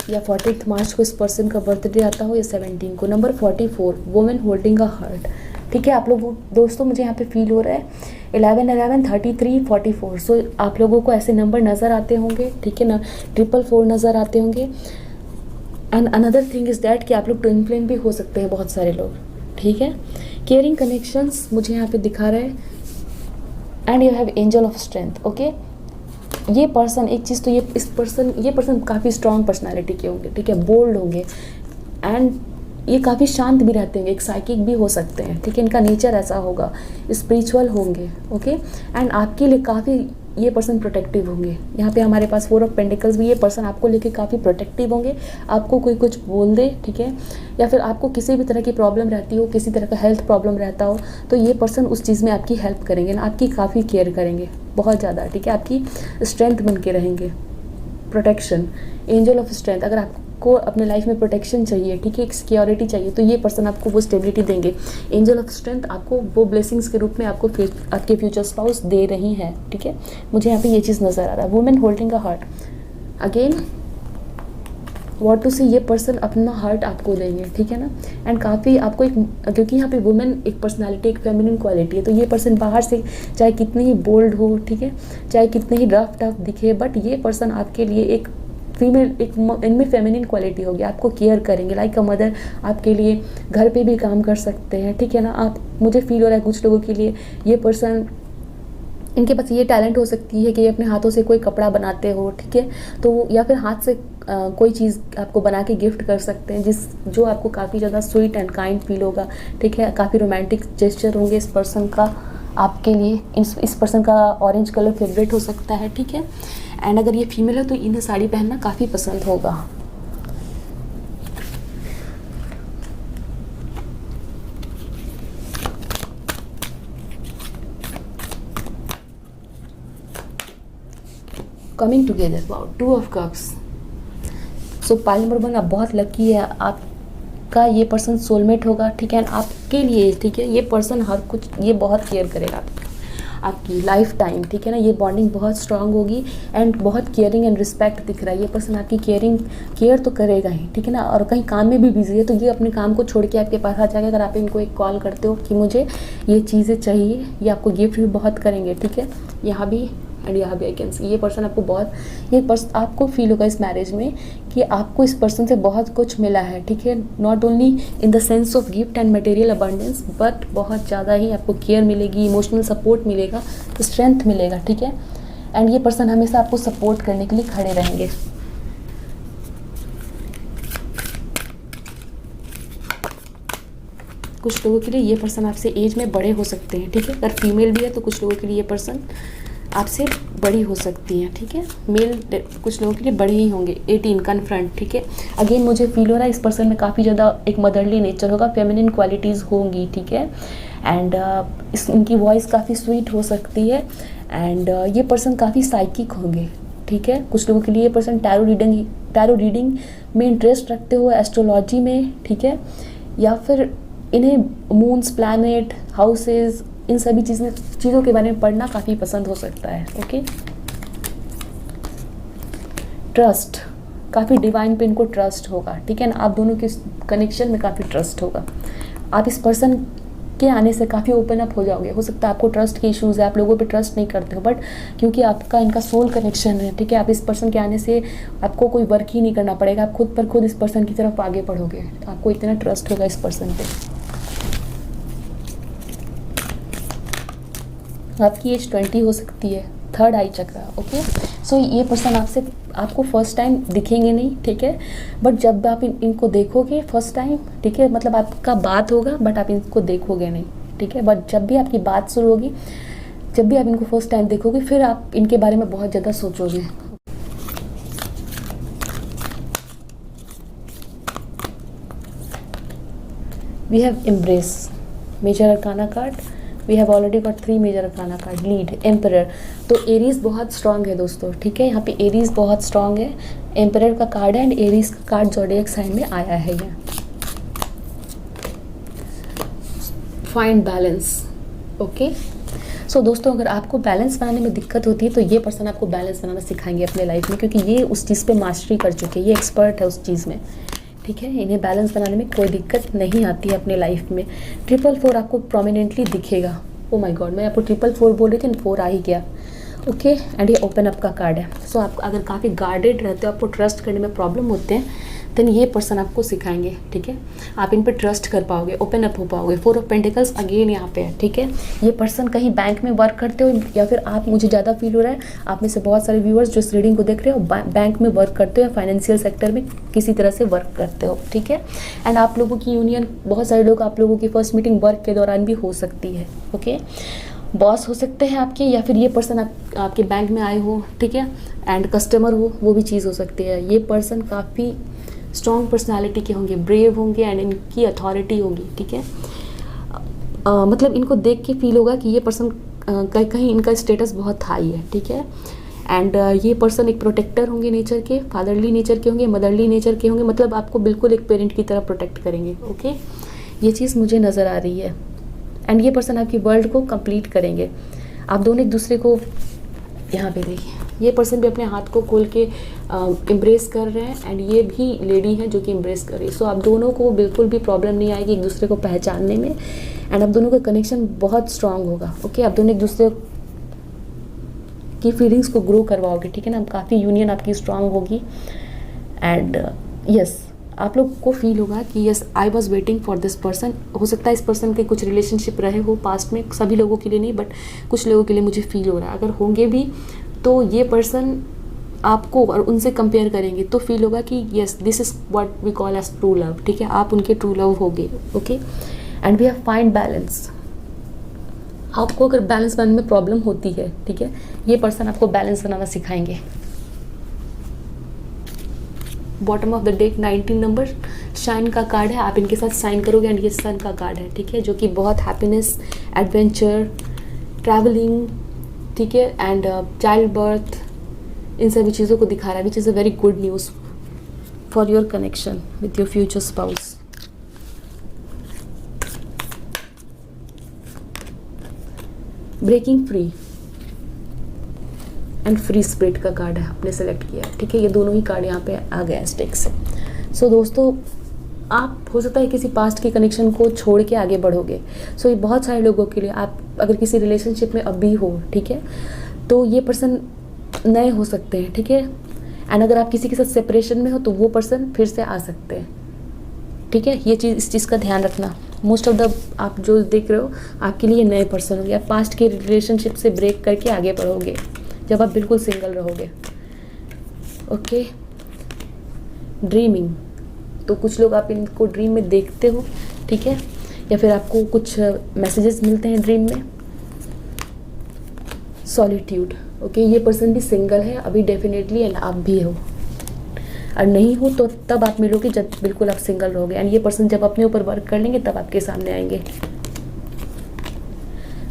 या 14 मार्च को इस पर्सन का बर्थडे आता हो या 17 को। Number 44 women holding a heart, ठीक है। आप लोग दोस्तों मुझे यहाँ पे फील हो रहा है 11 11 33 44। सो आप लोगों को ऐसे नंबर नज़र आते होंगे, ठीक है ना, 444 नज़र आते होंगे। And another thing is that कि आप लोग ट्विन फ्लेम भी हो सकते हैं बहुत सारे लोग, ठीक है। केयरिंग कनेक्शंस मुझे यहाँ पे दिखा रहा है। And you have angel of strength, okay. ये पर्सन, एक चीज़ तो ये पर्सन काफ़ी स्ट्रॉन्ग पर्सनैलिटी के होंगे, ठीक है, बोल्ड होंगे। एंड ये काफ़ी शांत भी रहते हैं, एक साइकिक भी हो सकते हैं, ठीक है, इनका नेचर ऐसा होगा, स्पिरिचुअल होंगे, ओके। एंड आपके लिए काफ़ी ये पर्सन प्रोटेक्टिव होंगे। यहाँ पे हमारे पास 4 ऑफ पेंटिकल्स भी, ये पर्सन आपको लेके काफ़ी प्रोटेक्टिव होंगे। आपको कोई कुछ बोल दे, ठीक है, या फिर आपको किसी भी तरह की प्रॉब्लम रहती हो, किसी तरह का हेल्थ प्रॉब्लम रहता हो, तो ये पर्सन उस चीज़ में आपकी हेल्प करेंगे ना, आपकी काफ़ी केयर करेंगे बहुत ज़्यादा, ठीक है, आपकी स्ट्रेंथ बन के रहेंगे। प्रोटेक्शन, एंजल ऑफ स्ट्रेंथ, अगर आपको अपने लाइफ में प्रोटेक्शन चाहिए, ठीक है, एक सिक्योरिटी चाहिए, तो ये पर्सन आपको वो स्टेबिलिटी देंगे। एंजल ऑफ स्ट्रेंथ आपको वो ब्लेसिंग्स के रूप में आपको आपके फ्यूचर स्पाउस दे रही हैं, ठीक है। मुझे यहाँ पे ये चीज़ नज़र आ रहा है। Women holding a heart, again what to see, ये पर्सन अपना हार्ट आपको देंगे, ठीक है ना। एंड काफ़ी आपको एक, क्योंकि यहाँ पे वुमेन एक पर्सनालिटी, एक फेमिनिन क्वालिटी है, तो ये पर्सन बाहर से चाहे कितनी ही बोल्ड हो, ठीक है, चाहे कितने ही रफ टफ दिखे, बट ये पर्सन आपके लिए एक फीमेल, एक इनमें फेमिनिन क्वालिटी होगी, आपको केयर करेंगे लाइक अ मदर। आपके लिए घर पे भी काम कर सकते हैं, ठीक है ना। आप, मुझे फील हो रहा है कुछ लोगों के लिए ये पर्सन, इनके पास ये टैलेंट हो सकती है कि ये अपने हाथों से कोई कपड़ा बनाते हो, ठीक है, तो या फिर हाथ से कोई चीज़ आपको बना के गिफ्ट कर सकते हैं, जो आपको काफ़ी ज़्यादा स्वीट एंड काइंड फील होगा, ठीक है। काफ़ी रोमांटिक जेस्चर होंगे इस पर्सन का आपके लिए। इस पर्सन का ऑरेंज कलर फेवरेट हो सकता है, ठीक है। एंड अगर ये फीमेल है तो इन्हें साड़ी पहनना काफ़ी पसंद होगा। Coming together, wow, 2 of cups. So pile number 1, आप बहुत लकी है, आपका ये पर्सन सोलमेट होगा, ठीक है। आपके लिए, ठीक है, ये पर्सन हर कुछ, ये बहुत केयर करेगा आपकी लाइफ टाइम, ठीक है ना। ये बॉन्डिंग बहुत स्ट्रांग होगी एंड बहुत केयरिंग एंड रिस्पेक्ट दिख रहा है। ये पर्सन आपकी केयर तो करेगा ही, ठीक है ना। और कहीं काम में भी बिजी है तो ये अपने काम को छोड़ के आपके पास आ जाएगा। अगर आप इनको एक कॉल करते हो कि मुझे ये चीज़ें चाहिए, ये आपको गिफ्ट भी बहुत करेंगे, ठीक है। यहाँ भी एंड यहाँ भी आई कैन सी, ये पर्सन आपको बहुत, ये पर्सन आपको फील होगा इस मैरिज में कि आपको इस पर्सन से बहुत कुछ मिला है, ठीक है। Not only in the sense of gift and material abundance, but बहुत ज़्यादा ही आपको केयर मिलेगी, इमोशनल सपोर्ट मिलेगा, स्ट्रेंथ मिलेगा, ठीक है। एंड ये पर्सन हमेशा आपको सपोर्ट करने के लिए खड़े रहेंगे। कुछ लोगों के लिए ये पर्सन आपसे एज में बड़े हो सकते हैं, ठीक है। अगर फीमेल भी है तो कुछ लोगों के लिए ये पर्सन आपसे बड़ी हो सकती है, ठीक है। मेल कुछ लोगों के लिए बड़े ही होंगे, 18 कन्फ्रंट, ठीक है। अगेन मुझे फील हो रहा है इस पर्सन में काफ़ी ज़्यादा एक मदरली नेचर होगा, फेमिनिन क्वालिटीज़ होंगी, ठीक है। एंड इनकी वॉइस काफ़ी स्वीट हो सकती है। एंड ये पर्सन काफ़ी साइकिक होंगे, ठीक है। कुछ लोगों के लिए ये पर्सन टैरो रीडिंग में इंटरेस्ट रखते हो, एस्ट्रोलॉजी में, ठीक है। या फिर इन्हें मून्स, प्लैनेट, हाउसेस इन सभी चीज़ों के बारे में पढ़ना काफ़ी पसंद हो सकता है। ओके, ट्रस्ट, काफ़ी डिवाइन पे इनको ट्रस्ट होगा, ठीक है ना। आप दोनों के कनेक्शन में काफ़ी ट्रस्ट होगा। आप इस पर्सन के आने से काफ़ी ओपन अप हो जाओगे। हो सकता है आपको ट्रस्ट के इश्यूज़ है, आप लोगों पे ट्रस्ट नहीं करते हो, बट क्योंकि आपका इनका सोल कनेक्शन है, ठीक है, आप इस पर्सन के आने से आपको कोई वर्क ही नहीं करना पड़ेगा, आप खुद पर खुद इस पर्सन की तरफ आगे बढ़ोगे। आपको इतना ट्रस्ट होगा इस पर्सन पे। आपकी एज 20 हो सकती है, थर्ड आई चक्र। ओके, सो ये पर्सन आपको फर्स्ट टाइम दिखेंगे नहीं, ठीक है, बट जब आप इनको देखोगे फर्स्ट टाइम, ठीक है, मतलब आपका बात होगा बट आप इनको देखोगे नहीं, ठीक है, बट जब भी आपकी बात शुरू होगी, जब भी आप इनको फर्स्ट टाइम देखोगे, फिर आप इनके बारे में बहुत ज़्यादा सोचोगे। We have embrace, major arcana card. We have already got 3 major arcana card. Lead, emperor, तो एरीज बहुत स्ट्रांग है दोस्तों, ठीक है, यहाँ पे एरीज बहुत स्ट्रांग है। एम्परर का कार्ड है एंड एरीज का कार्ड ज़ोडिएक साइन में आया है। ये फाइंड बैलेंस। ओके, सो दोस्तों, अगर आपको बैलेंस बनाने में दिक्कत होती है तो ये पर्सन आपको बैलेंस बनाना सिखाएंगे अपने लाइफ में, क्योंकि ये उस चीज़ पे मास्टरी कर चुके हैं, ये एक्सपर्ट है उस चीज़ में, ठीक है। इन्हें बैलेंस बनाने में कोई दिक्कत नहीं आती है अपने लाइफ में। 444 आपको प्रोमिनेंटली दिखेगा। ओ माय गॉड, मैं आपको 444 बोल रही थी, 4 आ ही गया। ओके, एंड ये ओपन अप का कार्ड है। सो आप अगर काफ़ी गार्डेड रहते हो, आपको ट्रस्ट करने में प्रॉब्लम होते हैं, देन ये पर्सन आपको सिखाएंगे, ठीक है। आप इन पर ट्रस्ट कर पाओगे, ओपन अप हो पाओगे। 4 ऑफ पेंटिकल्स अगेन यहाँ पे है, ठीक है। ये पर्सन कहीं बैंक में वर्क करते हो, या फिर आप, मुझे ज़्यादा फील हो रहा है आप में से बहुत सारे व्यूअर्स जो इस रीडिंग को देख रहे हो बैंक में वर्क करते हो या फाइनेंशियल सेक्टर में किसी तरह से वर्क करते हो, ठीक है। एंड आप लोगों की यूनियन, बहुत सारे लोग, आप लोगों की फर्स्ट मीटिंग वर्क के दौरान भी हो सकती है। ओके, बॉस हो सकते हैं आपके, या फिर ये पर्सन आपके बैंक में आए हो, ठीक है, एंड कस्टमर हो, वो भी चीज़ हो सकती है। ये पर्सन काफ़ी स्ट्रॉन्ग पर्सनालिटी के होंगे, ब्रेव होंगे एंड इनकी अथॉरिटी होगी, ठीक है। मतलब इनको देख के फील होगा कि ये पर्सन कहीं इनका स्टेटस बहुत हाई है, ठीक है। एंड ये पर्सन एक प्रोटेक्टर होंगे नेचर के, फादरली नेचर के होंगे, मदरली नेचर के होंगे, मतलब आपको बिल्कुल एक पेरेंट की तरह प्रोटेक्ट करेंगे। ओके, ये चीज़ मुझे नज़र आ रही है। एंड ये पर्सन आपकी वर्ल्ड को कंप्लीट करेंगे। आप दोनों एक दूसरे को, यहाँ पे देखिए, ये पर्सन भी अपने हाथ को खोल के एम्ब्रेस कर रहे हैं एंड ये भी लेडी है जो कि एम्ब्रेस कर रही है। सो आप दोनों को बिल्कुल भी प्रॉब्लम नहीं आएगी एक दूसरे को पहचानने में, एंड आप दोनों का कनेक्शन बहुत स्ट्रांग होगा। ओके, आप दोनों एक दूसरे की फीलिंग्स को ग्रो करवाओगे, ठीक है ना। काफ़ी यूनियन आपकी स्ट्रांग होगी एंड यस, आप लोग को फील होगा कि yes, I was waiting for this person. हो सकता है इस पर्सन के कुछ रिलेशनशिप रहे हो पास्ट में, सभी लोगों के लिए नहीं, बट कुछ लोगों के लिए मुझे फील हो रहा है। अगर होंगे भी तो ये पर्सन आपको और उनसे कंपेयर करेंगे तो फील होगा कि yes, this is what we call as true love, ठीक है। आप उनके ट्रू लव होगे। Okay, and we have find balance. आपको अगर बैलेंस बनाने में प्रॉब्लम होती है, ठीक है, ये पर्सन आपको बैलेंस बनाना सिखाएंगे। Bottom of the deck 19 number shine का कार्ड है, आप इनके साथ साइन करोगे एंड ये सन का कार्ड है, ठीक है, जो कि बहुत हैप्पीनेस, एडवेंचर, ट्रैवलिंग, ठीक है, एंड चाइल्ड बर्थ, इन सभी चीज़ों को दिखा रहा है, which is a very good news for your connection with your future spouse. Breaking free and free spirit का कार्ड है, आपने सेलेक्ट किया, ठीक है। ये दोनों ही कार्ड यहाँ पे आ गए स्टेक से। सो दोस्तों, आप हो सकता है किसी पास्ट के कनेक्शन को छोड़ के आगे बढ़ोगे। सो ये बहुत सारे लोगों के लिए, आप अगर किसी रिलेशनशिप में अभी हो, ठीक है, तो ये पर्सन नए हो सकते हैं, ठीक है। एंड अगर आप किसी के साथ सेपरेशन में हो तो वो पर्सन फिर से आ सकते हैं, ठीक है। ये चीज़, इस चीज़ का ध्यान रखना। मोस्ट ऑफ द आप जो देख रहे हो आपके लिए नए पर्सन होंगे। आप पास्ट के रिलेशनशिप से ब्रेक करके आगे बढ़ोगे जब आप बिल्कुल सिंगल रहोगे। ओके, ड्रीमिंग, तो कुछ लोग आप इनको ड्रीम में देखते हो, ठीक है, या फिर आपको कुछ मैसेजेस मिलते हैं ड्रीम में। सॉलिट्यूड, ओके, ये पर्सन भी सिंगल है अभी डेफिनेटली, एंड आप भी हो, और नहीं हो तो तब आप मिलोगे जब बिल्कुल आप सिंगल रहोगे। एंड ये पर्सन जब अपने ऊपर वर्क कर लेंगे तब आपके सामने आएंगे।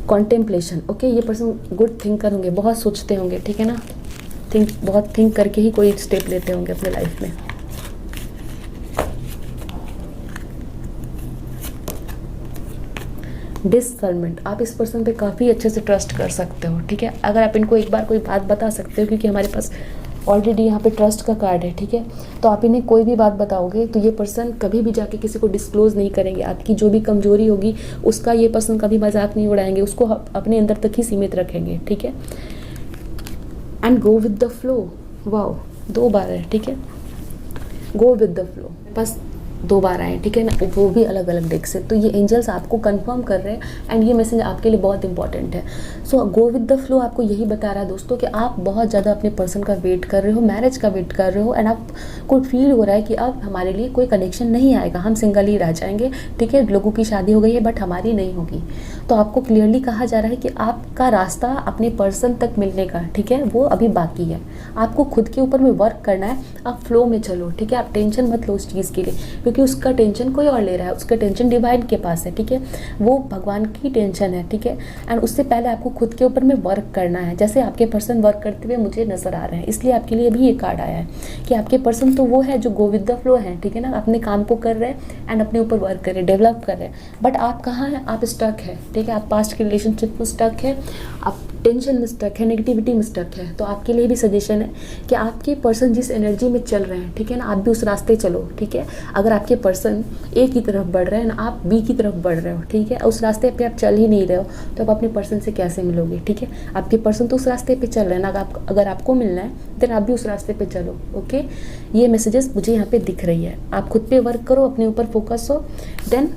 कॉन्टेम्पलेशन, ओके, ये पर्सन गुड थिंकर होंगे, बहुत सोचते होंगे, ठीक है ना, बहुत थिंक करके ही कोई स्टेप लेते होंगे अपने लाइफ में। डिसर्नमेंट, आप इस पर्सन पे काफ़ी अच्छे से ट्रस्ट कर सकते हो, ठीक है। अगर आप इनको एक बार कोई बात बता सकते हो, क्योंकि हमारे पास ऑलरेडी यहाँ पे ट्रस्ट का कार्ड है, ठीक है। तो आप इन्हें कोई भी बात बताओगे तो ये पर्सन कभी भी जाके किसी को डिस्क्लोज़ नहीं करेंगे। आपकी जो भी कमजोरी होगी उसका ये पर्सन कभी मजाक नहीं उड़ाएंगे, उसको अपने अंदर तक ही सीमित रखेंगे, ठीक है। And go with the flow, wow, 2 बार है, ठीक है। गो विद द फ्लो बस 2 बार आए, ठीक है ना, वो भी अलग अलग डेक से। तो ये एंजल्स आपको कंफर्म कर रहे हैं एंड ये मैसेज आपके लिए बहुत इंपॉर्टेंट है। सो गो विद द फ्लो आपको यही बता रहा है दोस्तों कि आप बहुत ज़्यादा अपने पर्सन का वेट कर रहे हो, मैरिज का वेट कर रहे हो, एंड आपको फील हो रहा है कि अब हमारे लिए कोई कनेक्शन नहीं आएगा, हम सिंगल ही रह जाएंगे, ठीक है। लोगों की शादी हो गई है बट हमारी नहीं होगी। तो आपको क्लियरली कहा जा रहा है कि आपका रास्ता अपने पर्सन तक मिलने का, ठीक है, वो अभी बाकी है। आपको खुद के ऊपर में वर्क करना है, आप फ्लो में चलो, ठीक है। आप टेंशन मत लो उस चीज़ के लिए, क्योंकि उसका टेंशन कोई और ले रहा है, उसका टेंशन डिवाइन के पास है, ठीक है। वो भगवान की टेंशन है, ठीक है। एंड उससे पहले आपको खुद के ऊपर में वर्क करना है, जैसे आपके पर्सन वर्क करते हुए मुझे नजर आ रहे हैं। इसलिए आपके लिए भी ये कार्ड आया है कि आपके पर्सन तो वो है जो गो विद द फ्लो है, ठीक है ना, अपने काम को कर रहे हैं एंड अपने ऊपर वर्क कर रहे हैं, डेवलप कर रहे हैं। बट आप कहाँ हैं, आप स्टक है, ठीक है। आप पास्ट के रिलेशनशिप में स्टक है, आप टेंशन में स्टक है, नेगेटिविटी में स्टक है। तो आपके लिए भी सजेशन है कि आपके पर्सन जिस एनर्जी में चल रहे हैं, ठीक है ना, आप भी उस रास्ते चलो, ठीक है। अगर आपके पर्सन ए की तरफ बढ़ रहे हैं ना, आप बी की तरफ बढ़ रहे हो, ठीक है, उस रास्ते पे आप चल ही नहीं रहे हो, तो आप अपने पर्सन से कैसे मिलोगे, ठीक है। आपके पर्सन तो उस रास्ते पे चल रहे हैं ना, अगर आपको मिलना है देन आप भी उस रास्ते पे चलो, ओके। ये मैसेजेस मुझे यहाँ पे दिख रही है। आप खुद पे वर्क करो, अपने ऊपर फोकस हो, देन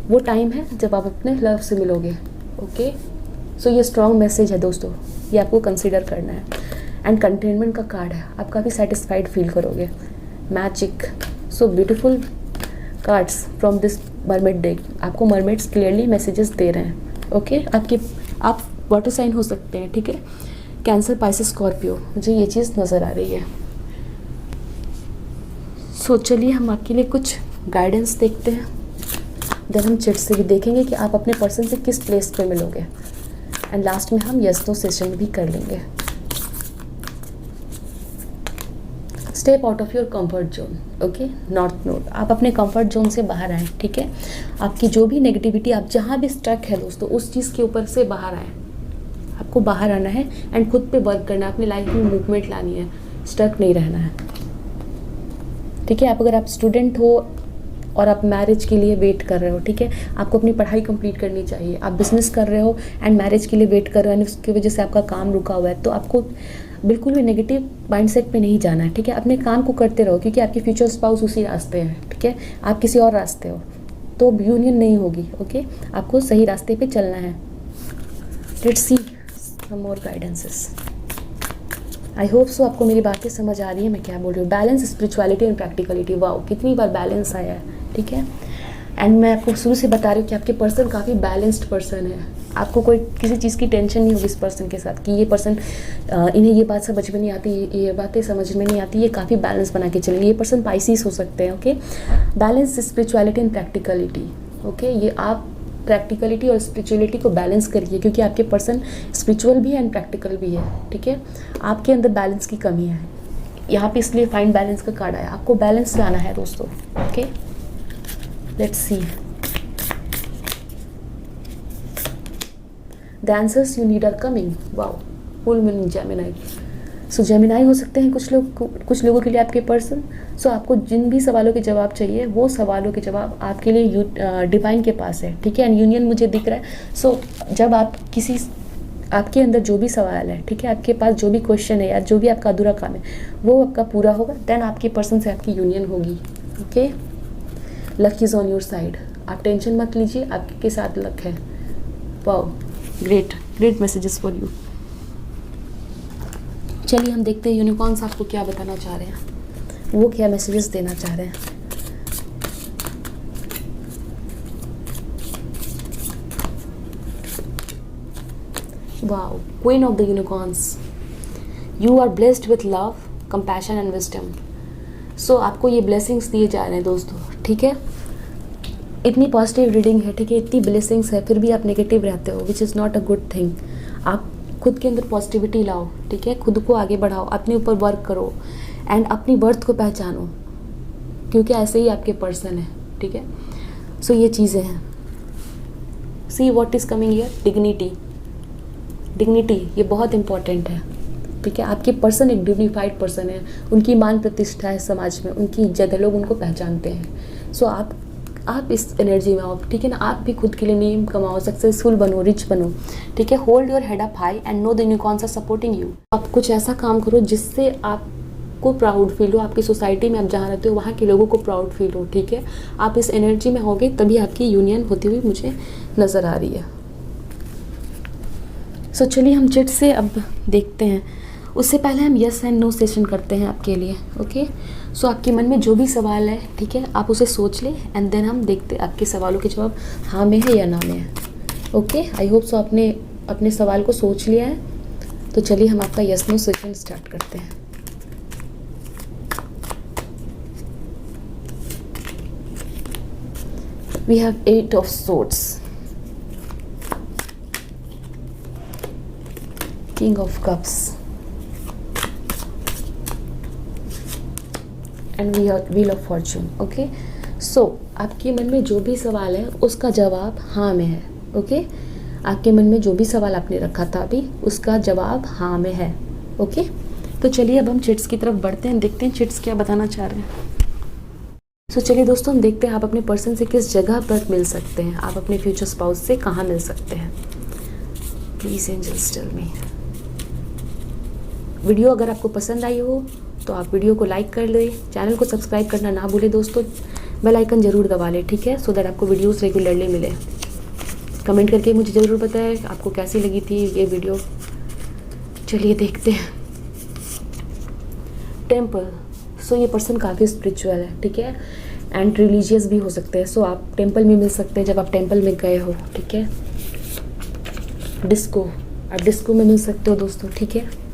वो टाइम है जब आप अपने लव से मिलोगे, ओके। सो ये स्ट्रॉन्ग मैसेज है दोस्तों, ये आपको कंसिडर करना है। एंड कंटेनमेंट का कार्ड है, आप काफ़ी सेटिस्फाइड फील करोगे। Magic, so beautiful cards from this mermaid deck. आपको मरमेड्स क्लियरली मैसेजेस दे रहे हैं, ओके। आप वाटर साइन हो सकते हैं, ठीक है। कैंसर, पाइसेस, स्कॉर्पियो, मुझे ये चीज़ नज़र आ रही है। सो चलिए हम आपके लिए कुछ गाइडेंस देखते हैं, देन हम चिट से भी देखेंगे कि आप अपने पर्सन से किस प्लेस पे मिलोगे, एंड लास्ट में हम यस नो सेशन भी कर लेंगे। Step out of your comfort zone, okay, not note. आप अपने कंफर्ट जोन से बाहर आए, ठीक है। आपकी जो भी नेगेटिविटी, आप जहाँ भी स्टक है दोस्तों, उस चीज़ के ऊपर से बाहर आए। आपको बाहर आना है एंड खुद पे वर्क करना है, अपनी लाइफ में मूवमेंट लानी है, स्टक नहीं रहना है, ठीक है। अगर आप स्टूडेंट हो और आप मैरिज के लिए वेट कर रहे हो, ठीक है, आपको अपनी पढ़ाई कंप्लीट करनी चाहिए। आप बिजनेस कर रहे हो एंड मैरिज के लिए वेट कर रहे हो एंड उसकी वजह से आपका काम रुका हुआ है, तो आपको बिल्कुल भी नेगेटिव माइंडसेट पे नहीं जाना है, ठीक है। अपने काम को करते रहो, क्योंकि आपके फ्यूचर स्पाउस उसी रास्ते हैं, ठीक है। आप किसी और रास्ते हो तो यूनियन नहीं होगी, ओके। आपको सही रास्ते पे चलना है। Let's see some more guidances. I hope so आपको मेरी बातें समझ आ रही है मैं क्या बोल रही हूँ। Balance, spirituality and practicality, wow, कितनी बार बैलेंस आया है, ठीक है। एंड मैं आपको शुरू से बता रही हूँ कि आपके पर्सन काफ़ी बैलेंस्ड पर्सन है। आपको कोई किसी चीज़ की टेंशन नहीं होगी इस पर्सन के साथ कि ये पर्सन इन्हें ये बात समझ में नहीं आती, ये बातें समझ में नहीं आती। ये काफ़ी बैलेंस बना के चलेंगे। ये पर्सन पाइसिस हो सकते हैं, okay. Balance, spirituality and practicality, okay. ये आप प्रैक्टिकलिटी और स्पिरिचुअलिटी को बैलेंस करिए, क्योंकि आपके पर्सन स्पिरिचुअल भी है एंड प्रैक्टिकल भी है, ठीक है। आपके अंदर बैलेंस की कमी है यहाँ पे, इसलिए फाइंड बैलेंस का कार्ड आया। आपको बैलेंस लाना है दोस्तों, okay. Let's see the answers you need are coming, wow, full moon Gemini. So Gemini हो सकते हैं कुछ लोगों के लिए आपके पर्सन। सो आपको जिन भी सवालों के जवाब चाहिए वो सवालों के जवाब आपके लिए डिवाइन के पास है, ठीक है। एंड यूनियन मुझे दिख रहा है। सो जब आप आपके अंदर जो भी सवाल है, ठीक है, आपके पास जो भी क्वेश्चन है या जो भी आपका अधूरा काम है वो आपका पूरा होगा, देन आपके पर्सन से आपकी यूनियन होगी, okay. Luck is on your side, आप टेंशन मत लीजिए, आपके साथ लक है। Wow, great great messages for you. चलिए हम देखते हैं यूनिकॉर्न्स आपको क्या बताना चाह रहे हैं, वो क्या मैसेजेस देना चाह रहे हैं। Wow, queen of the unicorns, you are blessed with love, compassion and wisdom. So आपको ये ब्लेसिंग्स दिए जा रहे हैं दोस्तों, ठीक है। इतनी पॉजिटिव रीडिंग है, ठीक है, इतनी ब्लेसिंग्स है, फिर भी आप नेगेटिव रहते हो, which is not a good thing. आप खुद के अंदर पॉजिटिविटी लाओ, ठीक है, खुद को आगे बढ़ाओ, अपने ऊपर वर्क करो एंड अपनी वर्थ को पहचानो, क्योंकि ऐसे ही आपके पर्सन है, ठीक है। सो ये चीज़ें हैं। सी what is coming here, dignity. Dignity ये बहुत इंपॉर्टेंट है, ठीक है। आपकी पर्सन एक डिग्निफाइड पर्सन है, उनकी मान प्रतिष्ठा है समाज में, उनकी इज्जत है, लोग उनको पहचानते हैं। सो आप इस एनर्जी में आओ, ठीक है ना। आप भी खुद के लिए नेम कमाओ, सक्सेसफुल बनो, रिच बनो, ठीक है। Hold your head up high and know the unicorns are supporting you. आप कुछ ऐसा काम करो जिससे आपको प्राउड फील हो, आपकी सोसाइटी में आप जहाँ रहते हो वहाँ के लोगों को प्राउड फील हो, ठीक है। आप इस एनर्जी में होगे तभी आपकी यूनियन होती हुई मुझे नज़र आ रही है। सो चलिए हम चिट से अब देखते हैं। उससे पहले हम यस एंड नो सेशन करते हैं आपके लिए, ओके। सो आपके मन में जो भी सवाल है, ठीक है, आप उसे सोच लें एंड देन हम देखते हैं आपके सवालों के जवाब हाँ में है या ना में है, ओके। आई होप सो आपने अपने सवाल को सोच लिया है। तो चलिए हम आपका यस नो सेशन स्टार्ट करते हैं। We have 8 of swords, King of Cups, and wheel of fortune, okay. So आपके मन में जो भी सवाल है उसका जवाब हाँ में है, ओके। आपके मन में जो भी सवाल आपने रखा था अभी उसका जवाब हाँ में है, ओके। तो चलिए अब हम चिट्स की तरफ बढ़ते हैं, देखते हैं चिट्स क्या बताना चाह रहे हैं। सो चलिए दोस्तों हम देखते हैं आप अपने पर्सन से किस जगह पर मिल सकते हैं, आप अपने फ्यूचर स्पाउस से कहाँ मिल सकते हैं। Please angels tell me. Video अगर आपको पसंद आई हो तो आप वीडियो को लाइक कर लें, चैनल को सब्सक्राइब करना ना भूलें दोस्तों, बेल आइकन ज़रूर दबा लें, ठीक है, सो दैट आपको वीडियोस रेगुलरली मिले। कमेंट करके मुझे ज़रूर बताएं आपको कैसी लगी थी ये वीडियो। चलिए देखते हैं। टेम्पल, सो ये पर्सन काफ़ी स्पिरिचुअल है, ठीक है, एंड रिलीजियस भी हो सकते हैं। सो आप टेम्पल में मिल सकते हैं जब आप टेम्पल में गए हो, ठीक है। डिस्को, आप डिस्को में मिल सकते हो दोस्तों, ठीक है।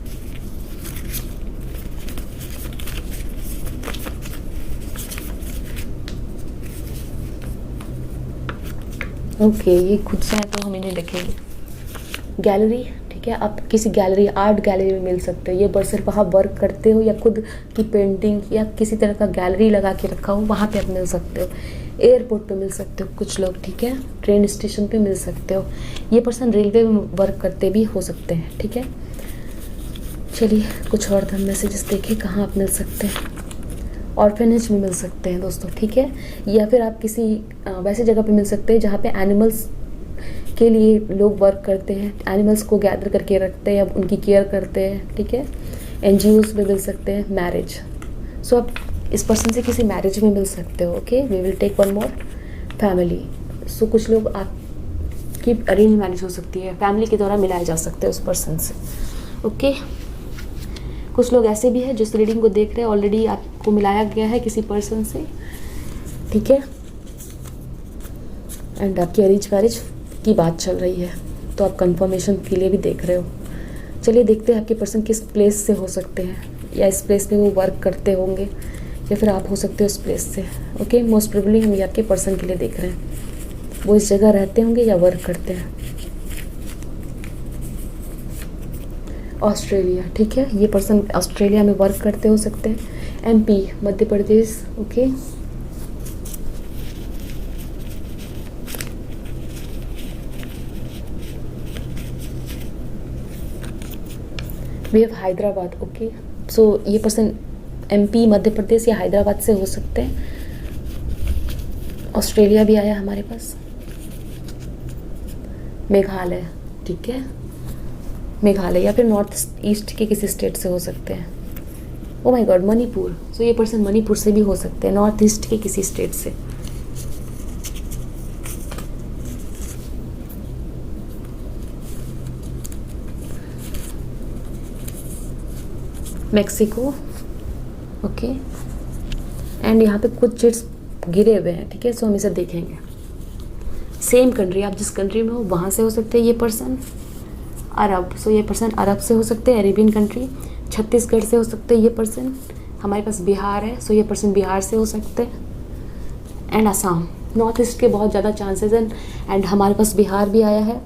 ओके ये खुद से है तो हम इन्हें देखेंगे। गैलरी, ठीक है, आप किसी गैलरी, आर्ट गैलरी में मिल सकते हो। ये पर्सन वहाँ वर्क करते हो या खुद की पेंटिंग या किसी तरह का गैलरी लगा के रखा हो, वहाँ पे आप मिल सकते हो। एयरपोर्ट पे मिल सकते हो कुछ लोग, ठीक है, ट्रेन स्टेशन पे मिल सकते हो। ये पर्सन रेलवे में वर्क करते भी हो सकते हैं, ठीक है। चलिए कुछ और हम मैसेजेस देखें कहाँ आप मिल सकते हैं। ऑर्फेनेज में मिल सकते हैं दोस्तों, ठीक है, या फिर आप किसी वैसी जगह पे मिल सकते हैं जहाँ पे एनिमल्स के लिए लोग वर्क करते हैं, एनिमल्स को गैदर करके रखते हैं, अब उनकी केयर करते हैं, ठीक है। NGOs में मिल सकते हैं। मैरिज, सो आप इस पर्सन से किसी मैरिज में मिल सकते हो, okay. We will take one more. Family, so कुछ लोग आपकी अरेंज मैरिज हो सकती है, फैमिली के द्वारा मिलाया जा सकता है उस पर्सन से, ओके। कुछ लोग ऐसे भी हैं जिस रीडिंग को देख रहे हैं ऑलरेडी आपको मिलाया गया है किसी पर्सन से, ठीक है, एंड आपकी अरेंज मैरिज की बात चल रही है तो आप कंफर्मेशन के लिए भी देख रहे हो। चलिए देखते हैं आपके पर्सन किस प्लेस से हो सकते हैं, या इस प्लेस में वो वर्क करते होंगे या फिर आप हो सकते हो उस प्लेस से, ओके। मोस्ट प्रोबेबली हम ये आपके पर्सन के लिए देख रहे हैं, वो इस जगह रहते होंगे या वर्क करते हैं। ऑस्ट्रेलिया, ठीक है, ये पर्सन ऑस्ट्रेलिया में वर्क करते हो सकते हैं। MP Madhya Pradesh, okay. We have Hyderabad, okay. So ये पर्सन MP मध्य प्रदेश या हैदराबाद से हो सकते हैं। ऑस्ट्रेलिया भी आया हमारे पास। मेघालय, ठीक है, मेघालय या फिर नॉर्थ ईस्ट के किसी स्टेट से हो सकते हैं। ओ माय गॉड, मणिपुर, सो ये पर्सन मणिपुर से भी हो सकते हैं, नॉर्थ ईस्ट के किसी स्टेट से। मैक्सिको, ओके, एंड यहाँ पे कुछ चिट्स गिरे हुए हैं, ठीक है, सो हम इसे देखेंगे। सेम कंट्री, आप जिस कंट्री में हो वहाँ से हो सकते हैं ये पर्सन। अरब, सो ये पर्सन अरब से हो सकते हैं, अरेबियन कंट्री। छत्तीसगढ़ से हो सकते हैं ये पर्सन। हमारे पास बिहार है, सो ये पर्सन बिहार से हो सकते हैं। एंड असम, नॉर्थ ईस्ट के बहुत ज़्यादा चांसेस हैं, एंड हमारे पास बिहार भी आया है।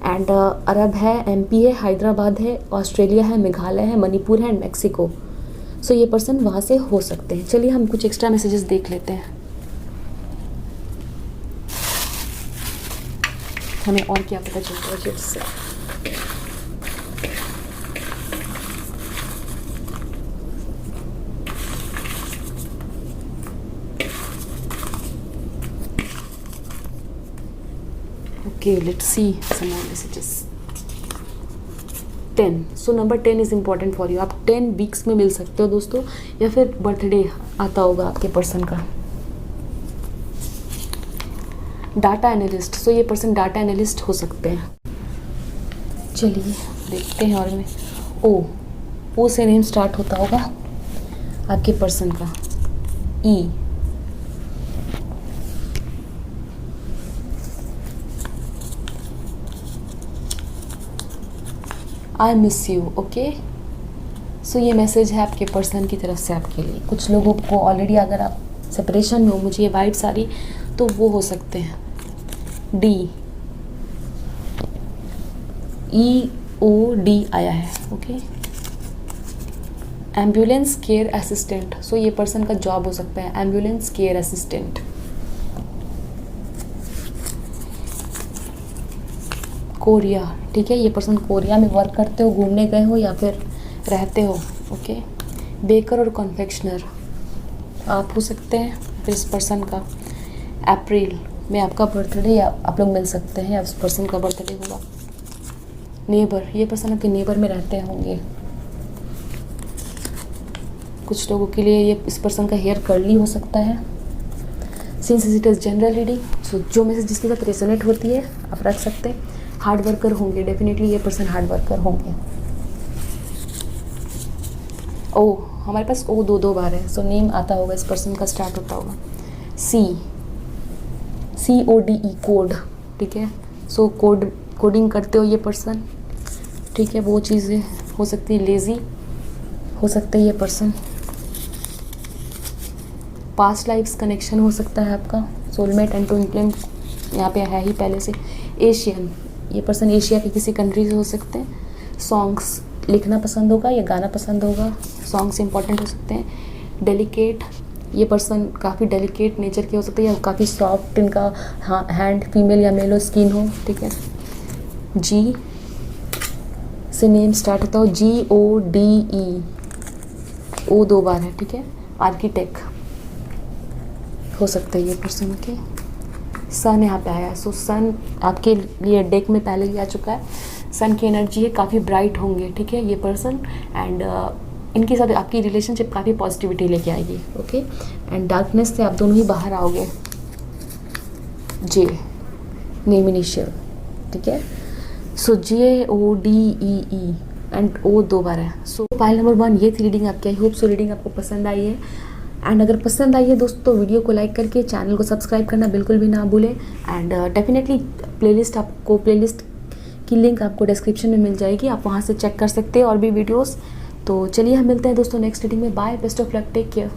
एंड अरब है, MP है, हैदराबाद है, ऑस्ट्रेलिया है, मेघालय है, मणिपुर है एंड मैक्सिको। सो ये पर्सन वहाँ से हो सकते हैं। चलिए हम कुछ एक्स्ट्रा मैसेजेस देख लेते हैं। हमें और क्या पता चलता है चिट्स से। Okay, let's see some more messages. 10. So number 10 is important for you. आप 10 वीक्स में मिल सकते हो दोस्तों, या फिर बर्थडे आता होगा आपके पर्सन का। डाटा एनालिस्ट, सो ये पर्सन डाटा एनालिस्ट हो सकते हैं। चलिए देखते हैं। और में ओ से नेम स्टार्ट होता होगा आपके पर्सन का। ई, I miss you. Okay, so ये मैसेज है आपके पर्सन की तरफ से आपके लिए। कुछ लोगों को ऑलरेडी, अगर आप सेपरेशन में हो, मुझे ये वाइब्स आ रही, तो वो हो सकते हैं। डी, EOD आया है। ओके, एम्बुलेंस केयर असिस्टेंट, सो ये पर्सन का जॉब हो सकता है एम्बुलेंस केयर असिस्टेंट। कोरिया, ठीक है, ये पर्सन कोरिया में वर्क करते हो, घूमने गए हो, या फिर रहते हो। ओके, बेकर और कॉन्फेक्शनर आप हो सकते हैं फिर इस पर्सन का। अप्रैल में आपका बर्थडे, या आप लोग मिल सकते हैं, या उस पर्सन का बर्थडे होगा। नेबर, ये पर्सन आपके नेबर में रहते होंगे। कुछ लोगों के लिए ये इस पर्सन का हेयर कर्ली हो सकता है। Since it is general reading, so जो मैसेज जिसके साथ रेजोनेट होती है आप रख सकते हैं। हार्ड वर्कर होंगे, डेफिनेटली ये पर्सन हार्ड वर्कर होंगे। ओ, हमारे पास ओ दो बार है, सो नेम आता होगा इस पर्सन का, स्टार्ट होता होगा CODE, कोड, ठीक है। सो कोडिंग करते हो ये पर्सन, ठीक है, वो चीज़ें हो सकती है। लेज़ी हो सकता है ये पर्सन। पास्ट लाइफ्स कनेक्शन हो सकता है आपका। सोलमेट एंड ट्विन फ्लेम यहाँ पे है ही पहले से। एशियन, ये पर्सन एशिया के किसी कंट्री से हो सकते हैं। सॉन्ग्स लिखना पसंद होगा या गाना पसंद होगा, सॉन्ग्स इंपॉर्टेंट हो सकते हैं। डेलिकेट, ये पर्सन काफ़ी डेलिकेट नेचर के हो सकते हैं, या काफ़ी सॉफ्ट इनका हैंड, फीमेल या मेल स्किन हो, ठीक है। जी से नेम स्टार्ट होता हो, GODE, ओ दो बार है, ठीक है। आर्किटेक्ट हो सकता है ये पर्सन के। सन यहाँ पे आया, सो सन आपके लिए डेक में पहले ही आ चुका है। सन की एनर्जी है, काफ़ी ब्राइट होंगे, ठीक है ये पर्सन। एंड इनके साथ आपकी रिलेशनशिप काफ़ी पॉजिटिविटी लेके आएगी। ओके, एंड डार्कनेस से आप दोनों ही बाहर आओगे। जे नेम इनिशियल, ठीक है। सो JODEE एंड ओ दो बार है। सो फाइल नंबर 1 ये थी रीडिंग आपकी। आई होप सो रीडिंग आपको पसंद आई है। एंड अगर पसंद आई है दोस्तों, तो वीडियो को लाइक करके चैनल को सब्सक्राइब करना बिल्कुल भी ना भूलें। एंड डेफिनेटली प्लेलिस्ट की लिंक आपको डिस्क्रिप्शन में मिल जाएगी, आप वहाँ से चेक कर सकते हैं और भी वीडियोस। तो चलिए हम मिलते हैं दोस्तों नेक्स्ट रीडिंग में। Bye, best of luck, take care.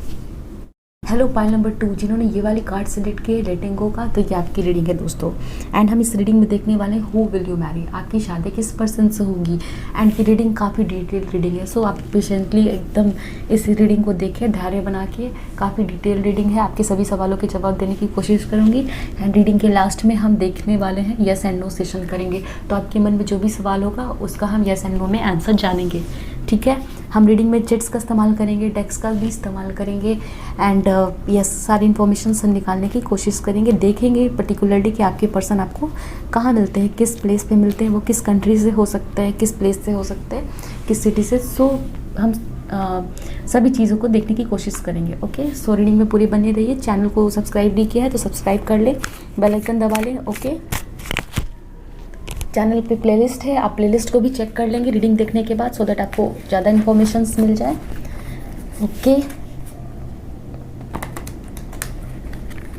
Hello pile number 2, जिन्होंने ये वाली कार्ड सेलेक्ट की है रेटिंग का, तो ये आपकी रीडिंग है दोस्तों। एंड हम इस रीडिंग में देखने वाले हैं हु विल यू मैरी, आपकी शादी किस पर्सन से होगी। एंड ये रीडिंग काफ़ी डिटेल रीडिंग है, सो आप पेशेंटली एकदम इस रीडिंग को देखें, धैर्य बना के। काफ़ी डिटेल रीडिंग है, आपके सभी सवालों के जवाब देने की कोशिश करूँगी। एंड रीडिंग के लास्ट में हम देखने वाले हैं येस एंड नो सेशन करेंगे, तो आपके मन में जो भी सवाल होगा उसका हम येस एंड नो में आंसर जानेंगे, ठीक है। हम रीडिंग में चिट्स का इस्तेमाल करेंगे, डेक्स का भी इस्तेमाल करेंगे। एंड यस, सारी इन्फॉर्मेशन हम निकालने की कोशिश करेंगे, देखेंगे पर्टिकुलरली कि आपके पर्सन आपको कहाँ मिलते हैं, किस प्लेस पे मिलते हैं, वो किस कंट्री से हो सकता है, किस प्लेस से हो सकते हैं, किस सिटी से। सो हम सभी चीज़ों को देखने की कोशिश करेंगे। ओके, सो रीडिंग में पूरी बने रहिए। चैनल को सब्सक्राइब नहीं किया है तो सब्सक्राइब कर ले, बेल आइकन दबा लें। ओके, चैनल पे प्लेलिस्ट है, आप प्लेलिस्ट को भी चेक कर लेंगे रीडिंग देखने के बाद, सो दैट आपको ज़्यादा इन्फॉर्मेशन मिल जाए। ओके,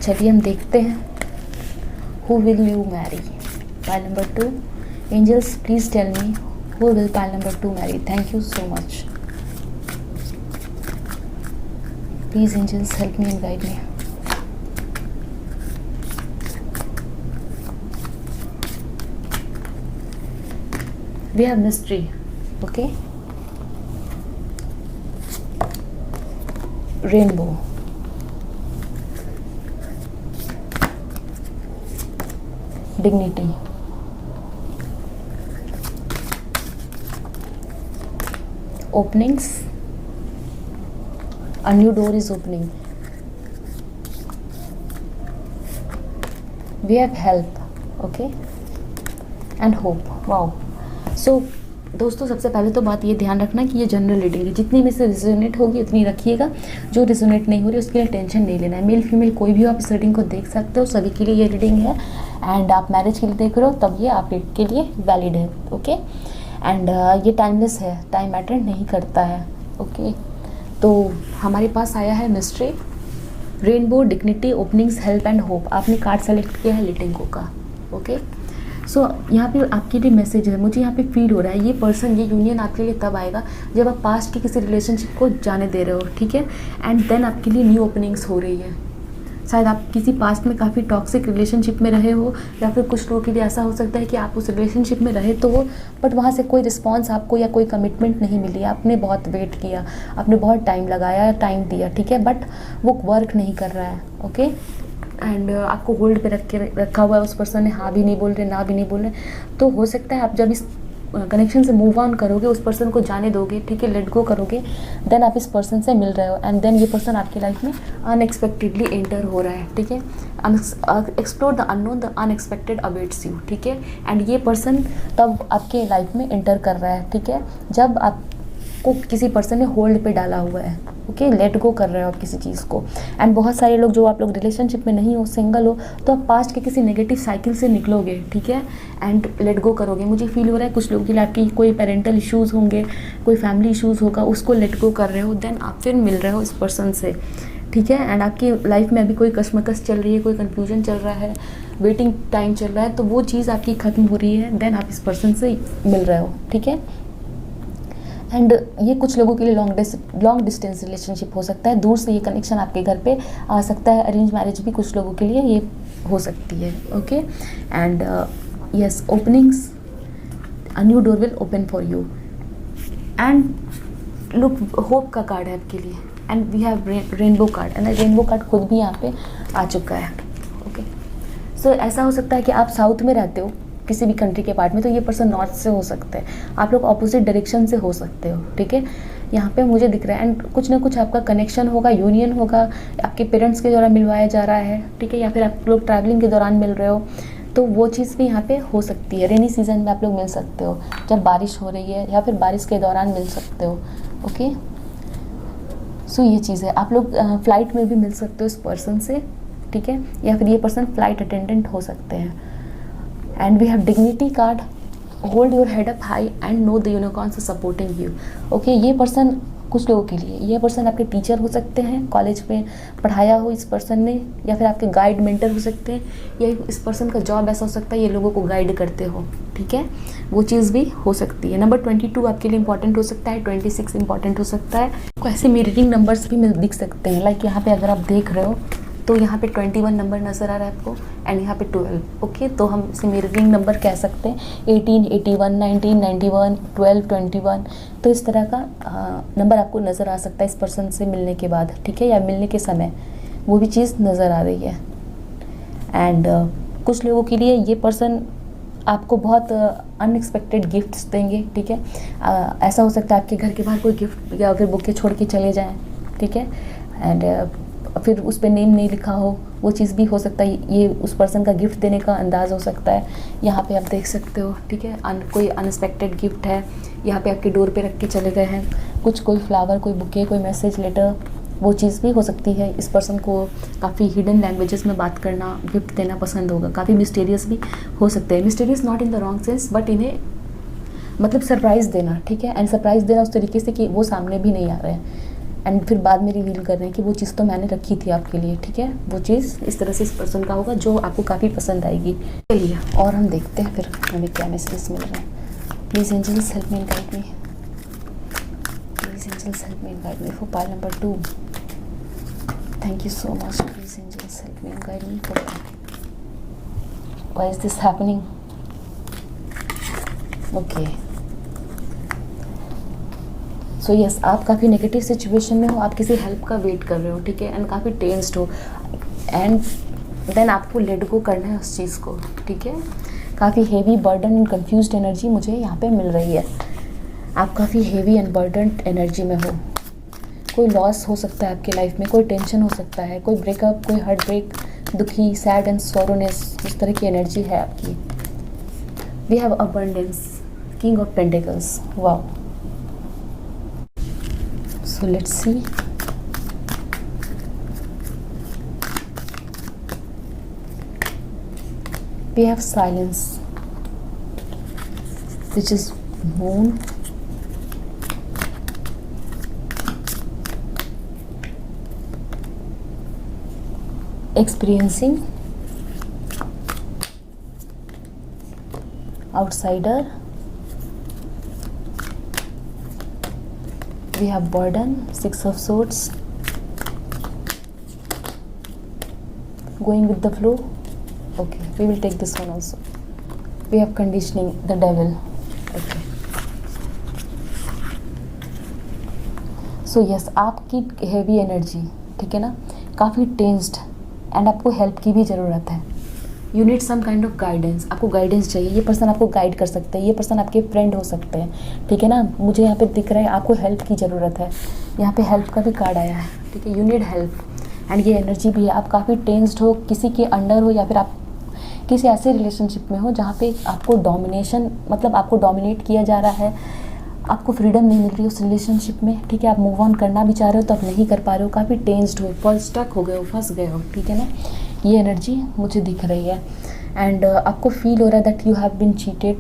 चलिए हम देखते हैं who will you marry. Pile number 2, angels please tell me who will pile number 2 marry. Thank you so much. Please angels help me and guide me. We have mystery, okay? Rainbow, dignity, openings, a new door is opening. We have help, okay, and hope. Wow. So दोस्तों सबसे पहले तो बात ये ध्यान रखना कि ये जनरल रीडिंग है, जितनी में से रिजोनेट होगी उतनी रखिएगा, जो रिजोनेट नहीं हो रही उसके लिए टेंशन नहीं लेना है। मेल फीमेल कोई भी आप इस रीडिंग को देख सकते हो, सभी के लिए ये रीडिंग है। एंड आप मैरिज के लिए देख रहे हो तब ये आपके लिए वैलिड है, ओके। एंड ये टाइमलेस है, टाइम मैटर नहीं करता है, ओके। तो हमारे पास आया है mystery, rainbow, dignity, openings, help and hope. आपने कार्ड सेलेक्ट किया है लेटिंग का, ओके। सो यहाँ पे आपके लिए मैसेज है, मुझे यहाँ पे फील हो रहा है ये पर्सन, ये यूनियन आपके लिए तब आएगा जब आप पास्ट के किसी रिलेशनशिप को जाने दे रहे हो, ठीक है। एंड देन आपके लिए न्यू ओपनिंग्स हो रही है। शायद आप किसी पास्ट में काफ़ी टॉक्सिक रिलेशनशिप में रहे हो, या फिर कुछ लोगों के लिए ऐसा हो सकता है कि आप उस रिलेशनशिप में रहे तो हो, बट वहाँ से कोई रिस्पॉन्स आपको या कोई कमिटमेंट नहीं मिली, आपने बहुत वेट किया, आपने बहुत टाइम लगाया, टाइम दिया, ठीक है, बट वो वर्क नहीं कर रहा है, ओके। एंड आपको होल्ड पे रखा हुआ है उस पर्सन ने, हाँ भी नहीं बोल रहे, ना भी नहीं बोल रहे। तो हो सकता है आप जब इस कनेक्शन से मूव ऑन करोगे, उस पर्सन को जाने दोगे, ठीक है, लेट गो करोगे, देन आप इस पर्सन से मिल रहे हो, एंड देन ये पर्सन आपकी लाइफ में अनएक्सपेक्टेडली एंटर हो रहा है, ठीक है। Explore the unknown, the unexpected awaits you, ठीक है। एंड ये पर्सन तब आपके लाइफ में एंटर कर रहा है, ठीक है, जब आपको किसी पर्सन ने होल्ड पे डाला हुआ है, ओके, लेट गो कर रहे हो आप किसी चीज़ को। एंड बहुत सारे लोग, जो आप लोग रिलेशनशिप में नहीं हो, सिंगल हो, तो आप पास्ट के किसी नेगेटिव साइकिल से निकलोगे, ठीक है, एंड लेट गो करोगे। मुझे फील हो रहा है कुछ लोगों के लिए आपकी कोई पेरेंटल इश्यूज़ होंगे, कोई फैमिली इश्यूज़ होगा, उसको लेट गो कर रहे हो, देन आप फिर मिल रहे हो इस पर्सन से, ठीक है। एंड आपकी लाइफ में अभी कोई कश्मकश चल रही है, कोई कन्फ्यूजन चल रहा है, वेटिंग टाइम चल रहा है, तो वो चीज़ आपकी ख़त्म हो रही है, देन आप इस पर्सन से मिल रहे हो, ठीक है। एंड ये कुछ लोगों के लिए लॉन्ग डिस्टेंस रिलेशनशिप हो सकता है, दूर से ये कनेक्शन आपके घर पे आ सकता है। अरेंज मैरिज भी कुछ लोगों के लिए ये हो सकती है, okay. And yes, openings, a new door will open for you. And look, hope का कार्ड है आपके लिए, and we have rainbow card, and rainbow card खुद भी यहाँ पे आ चुका है, ओके। सो ऐसा हो सकता है कि आप साउथ में रहते हो किसी भी कंट्री के पार्ट में, तो ये पर्सन नॉर्थ से हो सकते हैं, आप लोग ऑपोजिट डायरेक्शन से हो सकते हो, ठीक है। यहाँ पे मुझे दिख रहा है, एंड कुछ ना कुछ आपका कनेक्शन होगा, यूनियन होगा, आपके पेरेंट्स के द्वारा मिलवाया जा रहा है, ठीक है, या फिर आप लोग ट्रैवलिंग के दौरान मिल रहे हो, तो वो चीज़ भी यहाँ पे हो सकती है। रेनी सीजन में आप लोग मिल सकते हो, जब बारिश हो रही है, या फिर बारिश के दौरान मिल सकते हो, ओके। सो ये चीज़ है, आप लोग फ्लाइट में भी मिल सकते हो इस पर्सन से, ठीक है, या फिर ये पर्सन फ्लाइट अटेंडेंट हो सकते हैं। And we have dignity card, hold your head up high and know the unicorns are supporting you, okay. ये पर्सन कुछ लोगों के लिए, ये पर्सन आपके टीचर हो सकते हैं, कॉलेज में पढ़ाया हो इस पर्सन ने, या फिर आपके गाइड मेंटर हो सकते हैं, या इस पर्सन का जॉब ऐसा हो सकता है ये लोगों को गाइड करते हो, ठीक है, वो चीज़ भी हो सकती है। नंबर 22 आपके लिए इंपॉर्टेंट हो सकता है, 26 इंपॉर्टेंट हो सकता है। आपको ऐसे मिररिंग नंबर्स भी दिख सकते हैं, लाइक यहाँ पे अगर आप देख रहे हो तो यहाँ पे 21 नंबर नज़र आ रहा है आपको, एंड यहाँ पे 12, ओके। तो हम इसे मिररिंग नंबर कह सकते हैं, 18, 81, 19, 91, 12, 21। तो इस तरह का नंबर आपको नज़र आ सकता है इस पर्सन से मिलने के बाद, ठीक है, या मिलने के समय वो भी चीज़ नज़र आ रही है। एंड कुछ लोगों के लिए ये पर्सन आपको बहुत अनएक्सपेक्टेड गिफ्ट्स देंगे, ठीक है। ऐसा हो सकता है आपके घर के बाहर कोई गिफ्ट या फिर बुके छोड़ के चले जाएं, ठीक है, एंड फिर उस पर नेम नहीं लिखा हो, वो चीज़ भी हो सकता है, ये उस पर्सन का गिफ्ट देने का अंदाज़ हो सकता है। यहाँ पे आप देख सकते हो, ठीक है, कोई अनएक्सपेक्टेड गिफ्ट है, यहाँ पे आपके डोर पे रख के चले गए हैं, कोई फ्लावर, कोई बुके, कोई मैसेज लेटर, वो चीज़ भी हो सकती है। इस पर्सन को काफ़ी हिडन लैंग्वेजेस में बात करना, गिफ्ट देना पसंद होगा, काफ़ी मिस्टीरियस भी हो सकते हैं। Mysterious not in the wrong sense, but इन्हें मतलब सरप्राइज़ देना, ठीक है, एंड सरप्राइज़ देना उस तरीके से कि वो सामने भी नहीं आ रहे हैं, एंड फिर बाद में रिवील कर रहे हैं कि वो चीज़ तो मैंने रखी थी आपके लिए, ठीक है। वो चीज़ इस तरह से इस पर्सन का होगा जो आपको काफ़ी पसंद आएगी। चलिए और हम देखते हैं फिर हमें क्या मैसेज मिल रहा है। Please angels help me and guide me, please angels help me and guide me for pile number 2। Thank you so much, please angels help me and guide me for why is this happening, okay. So yes, आप काफ़ी negative situation में हो, आप किसी help का wait कर रहे हो, ठीक है, एंड काफ़ी टेंस्ड हो, एंड देन आपको लेट गो करना है उस चीज़ को, ठीक है। काफ़ी heavy burden and confused energy मुझे यहाँ पे मिल रही है। आप काफ़ी हेवी एंड बर्डन्ड एनर्जी में हो। कोई लॉस हो सकता है आपकी लाइफ में, कोई टेंशन हो सकता है, कोई ब्रेकअप, कोई हार्ट ब्रेक, दुखी, सैड एंड सोरोनेस, उस तरह की एनर्जी है आपकी। We have abundance, king of pentacles, wow. So let's see. We have silence, which is moon, experiencing, outsider, we have burden, 6 of swords, going with the flow. Okay, we will take this one also. We have conditioning, the devil. Okay. So yes, आपकी heavy energy, ठीक है ना, काफ़ी tensed and आपको help की भी ज़रूरत है। You need some kind of guidance, आपको गाइडेंस चाहिए। ये पर्सन आपको गाइड कर सकते हैं, ये पर्सन आपके फ्रेंड हो सकते हैं, ठीक है ना। मुझे यहाँ पे दिख रहा है आपको हेल्प की ज़रूरत है। यहाँ पे हेल्प का भी कार्ड आया है, ठीक है। यू नीड हेल्प एंड ये एनर्जी भी है। आप काफ़ी टेंस्ड हो, किसी के अंडर हो, या फिर आप किसी ऐसे रिलेशनशिप में हो जहाँ पे आपको डोमिनेशन, मतलब आपको डोमिनेट किया जा रहा है, आपको फ्रीडम नहीं मिल रही उस रिलेशनशिप में, ठीक है। आप मूव ऑन करना भी चाह रहे हो तो आप नहीं कर पा रहे हो, काफ़ी टेंस्ड हो, पर स्टक हो गए हो, फंस गए हो, ठीक है ना। ये एनर्जी मुझे दिख रही है एंड आपको फील हो रहा है that you have been cheated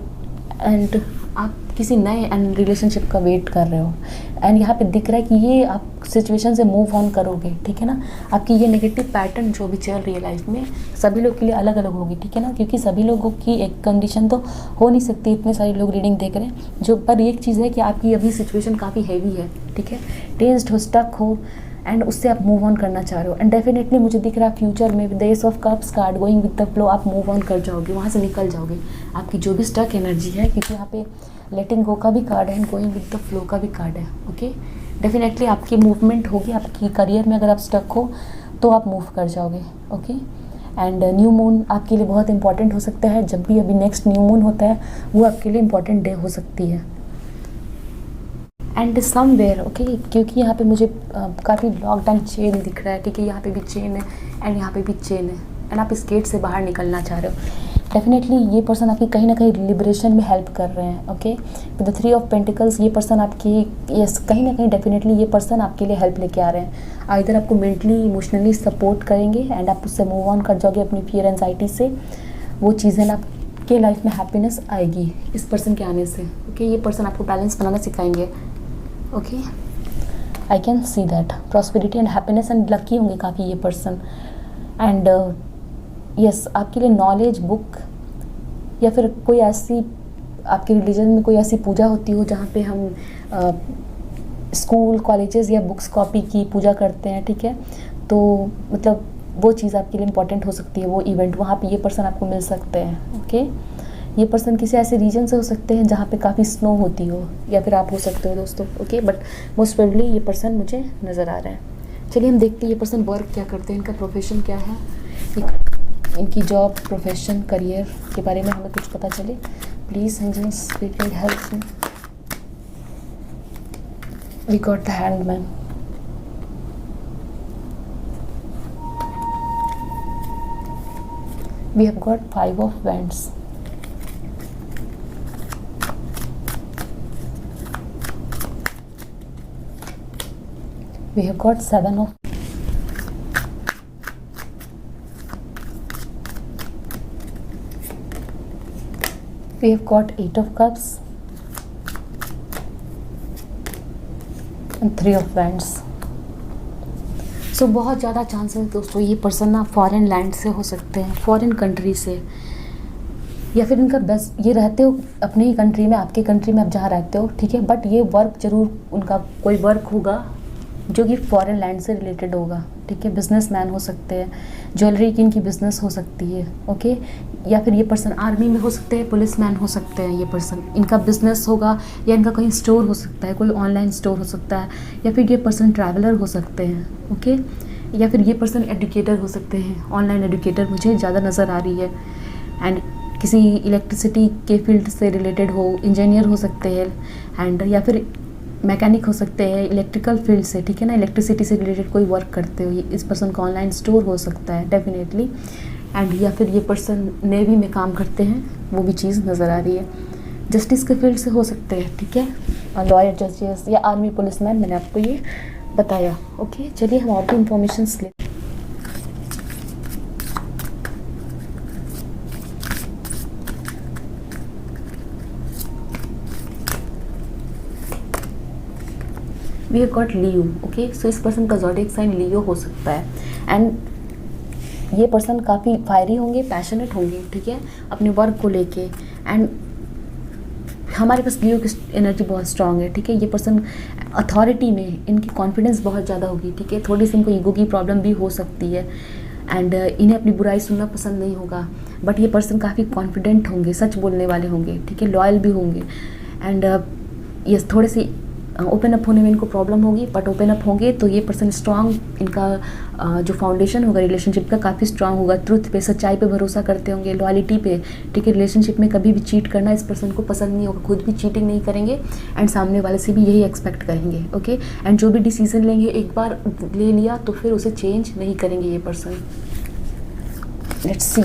and आप किसी नए रिलेशनशिप का वेट कर रहे हो एंड यहाँ पे दिख रहा है कि ये आप सिचुएशन से मूव ऑन करोगे, ठीक है ना। आपकी ये नेगेटिव पैटर्न जो भी चल रही है लाइफ में, सभी लोग के लिए अलग अलग होगी, ठीक है ना, क्योंकि सभी लोगों की एक कंडीशन तो हो नहीं सकती। इतने सारे लोग रीडिंग देख रहे हैं जो, पर एक चीज़ है कि आपकी अभी सिचुएशन काफ़ी हैवी है, ठीक है। टेंस्ड हो, स्टक हो एंड उससे आप मूव ऑन करना चाह रहे हो एंड डेफिनेटली मुझे दिख रहा है फ्यूचर में with the S of cups card, going with the flow, आप मूव ऑन कर जाओगे, वहाँ से निकल जाओगे। आपकी जो भी स्टक एनर्जी है, क्योंकि यहाँ पे लेटिंग गो का भी कार्ड है and going with the flow का भी कार्ड है, ओके। डेफिनेटली आपकी मूवमेंट होगी। आपकी करियर में अगर आप स्टक हो तो आप मूव कर जाओगे, ओके। एंड न्यू मून आपके लिए बहुत इंपॉर्टेंट हो सकता है। जब भी अभी नेक्स्ट न्यू मून होता है वो आपके लिए इंपॉर्टेंट डे हो सकती है एंड समवेयर, ओके, क्योंकि यहाँ पे मुझे काफ़ी लॉक्ड एंड चेन दिख रहा है, ठीक है। यहाँ पे भी चेन है एंड यहाँ पे भी चेन है एंड आप इस गेट से बाहर निकलना चाह रहे हो। डेफिनेटली ये पर्सन आपकी कहीं ना कहीं लिबरेशन में हेल्प कर रहे हैं, okay. With the 3 of pentacles ये पर्सन आपकी, यस, कहीं ना कहीं डेफिनेटली ये पर्सन आपके लिए हेल्प लेके आ रहे हैं। आइदर आपको मेंटली इमोशनली सपोर्ट करेंगे एंड आप उससे मूव ऑन कर जाओगे अपनी फियर एंजाइटी से। वो चीज़ें आपके लाइफ में हैप्पीनेस आएगी इस पर्सन के आने से, ओके। ये पर्सन आपको बैलेंस बनाना सिखाएंगे, okay. I can see that prosperity and happiness and lucky होंगे काफ़ी ये पर्सन एंड यस, आपके लिए नॉलेज बुक या फिर कोई ऐसी आपके रिलीजन में कोई ऐसी पूजा होती हो जहाँ पे हम स्कूल कॉलेजेस या बुक्स कॉपी की पूजा करते हैं, ठीक है। तो मतलब वो चीज़ आपके लिए इम्पॉर्टेंट हो सकती है, वो इवेंट, वहाँ पे ये पर्सन आपको मिल सकते हैं, ओके। ये पर्सन किसी ऐसे रीजन से हो सकते हैं जहाँ पे काफ़ी स्नो होती हो, या फिर आप हो सकते हो दोस्तों, ओके। बट मोस्ट प्रोबेबली ये पर्सन मुझे नज़र आ रहा है। चलिए हम देखते हैं ये पर्सन वर्क क्या करते हैं, इनका प्रोफेशन क्या है, इनकी जॉब, प्रोफेशन, करियर के बारे में हमें कुछ पता चले। Please angels spirit guide help me. We got the hangman, we have got 5 of wands, we have got 7 of we have got 8 of cups and 3 of wands। सो बहुत ज़्यादा चांसेस दोस्तों ये पर्सन ना फॉरेन लैंड से हो सकते हैं, foreign country से, या फिर इनका बस ये रहते हो अपने ही कंट्री में, आपके कंट्री में आप जहाँ रहते हो, ठीक है। बट ये वर्क जरूर, उनका कोई वर्क होगा जो कि फॉरेन लैंड से रिलेटेड होगा, ठीक है। बिजनेसमैन हो सकते हैं, ज्वेलरी की इनकी बिजनेस हो सकती है, ओके। या फिर ये पर्सन आर्मी में हो सकते हैं, पुलिसमैन हो सकते हैं। ये पर्सन, इनका बिजनेस होगा या इनका कहीं स्टोर हो सकता है, कोई ऑनलाइन स्टोर हो सकता है, या फिर ये पर्सन ट्रैवलर हो सकते हैं, ओके। या फिर ये पर्सन एडुकेटर हो सकते हैं, ऑनलाइन एडुकेटर मुझे ज़्यादा नज़र आ रही है। एंड किसी इलेक्ट्रिसिटी के फील्ड से रिलेटेड हो, इंजीनियर हो सकते हैं, एंड या फिर मैकेनिक हो सकते हैं इलेक्ट्रिकल फील्ड से, ठीक है ना, इलेक्ट्रिसिटी से रिलेटेड कोई वर्क करते हो, इस पर्सन का ऑनलाइन स्टोर हो सकता है डेफिनेटली। एंड या फिर ये पर्सन नेवी में काम करते हैं, वो भी चीज़ नज़र आ रही है। जस्टिस के फील्ड से हो सकते हैं, ठीक है, लॉयर, जजेस या आर्मी पुलिसमैन, मैंने आपको ये बताया। ओके, चलिए हम और भी इंफॉर्मेशन लेते हैं। We have got Leo. Okay, so इस पर्सन का ज़ोडिएक साइन लियो हो सकता है। एंड ये पर्सन काफ़ी फायरी होंगे, पैशनेट होंगे, ठीक है, अपने वर्क को लेके। एंड हमारे पास लियो की एनर्जी बहुत स्ट्रांग है, ठीक है। ये पर्सन अथॉरिटी में इनकी कॉन्फिडेंस बहुत ज़्यादा होगी, ठीक है। थोड़ी सी इनको ईगो की प्रॉब्लम भी हो सकती है, एंड इन्हें अपनी बुराई सुनना पसंद नहीं होगा। बट ये पर्सन काफ़ी कॉन्फिडेंट होंगे, सच बोलने वाले होंगे, ठीक है, लॉयल भी होंगे। एंड ये थोड़े से ओपन अप होने में इनको प्रॉब्लम होगी, बट ओपन अप होंगे तो ये पर्सन स्ट्रांग, इनका जो फाउंडेशन होगा रिलेशनशिप का काफ़ी स्ट्रांग होगा। ट्रुथ पे, सच्चाई पे भरोसा करते होंगे, लॉयलिटी पे, ठीक है। रिलेशनशिप में कभी भी चीट करना इस पर्सन को पसंद नहीं होगा, खुद भी चीटिंग नहीं करेंगे एंड सामने वाले से भी यही एक्सपेक्ट करेंगे। ओके, एंड जो भी डिसीजन लेंगे, एक बार ले लिया तो फिर उसे चेंज नहीं करेंगे ये पर्सन। लेट्स सी,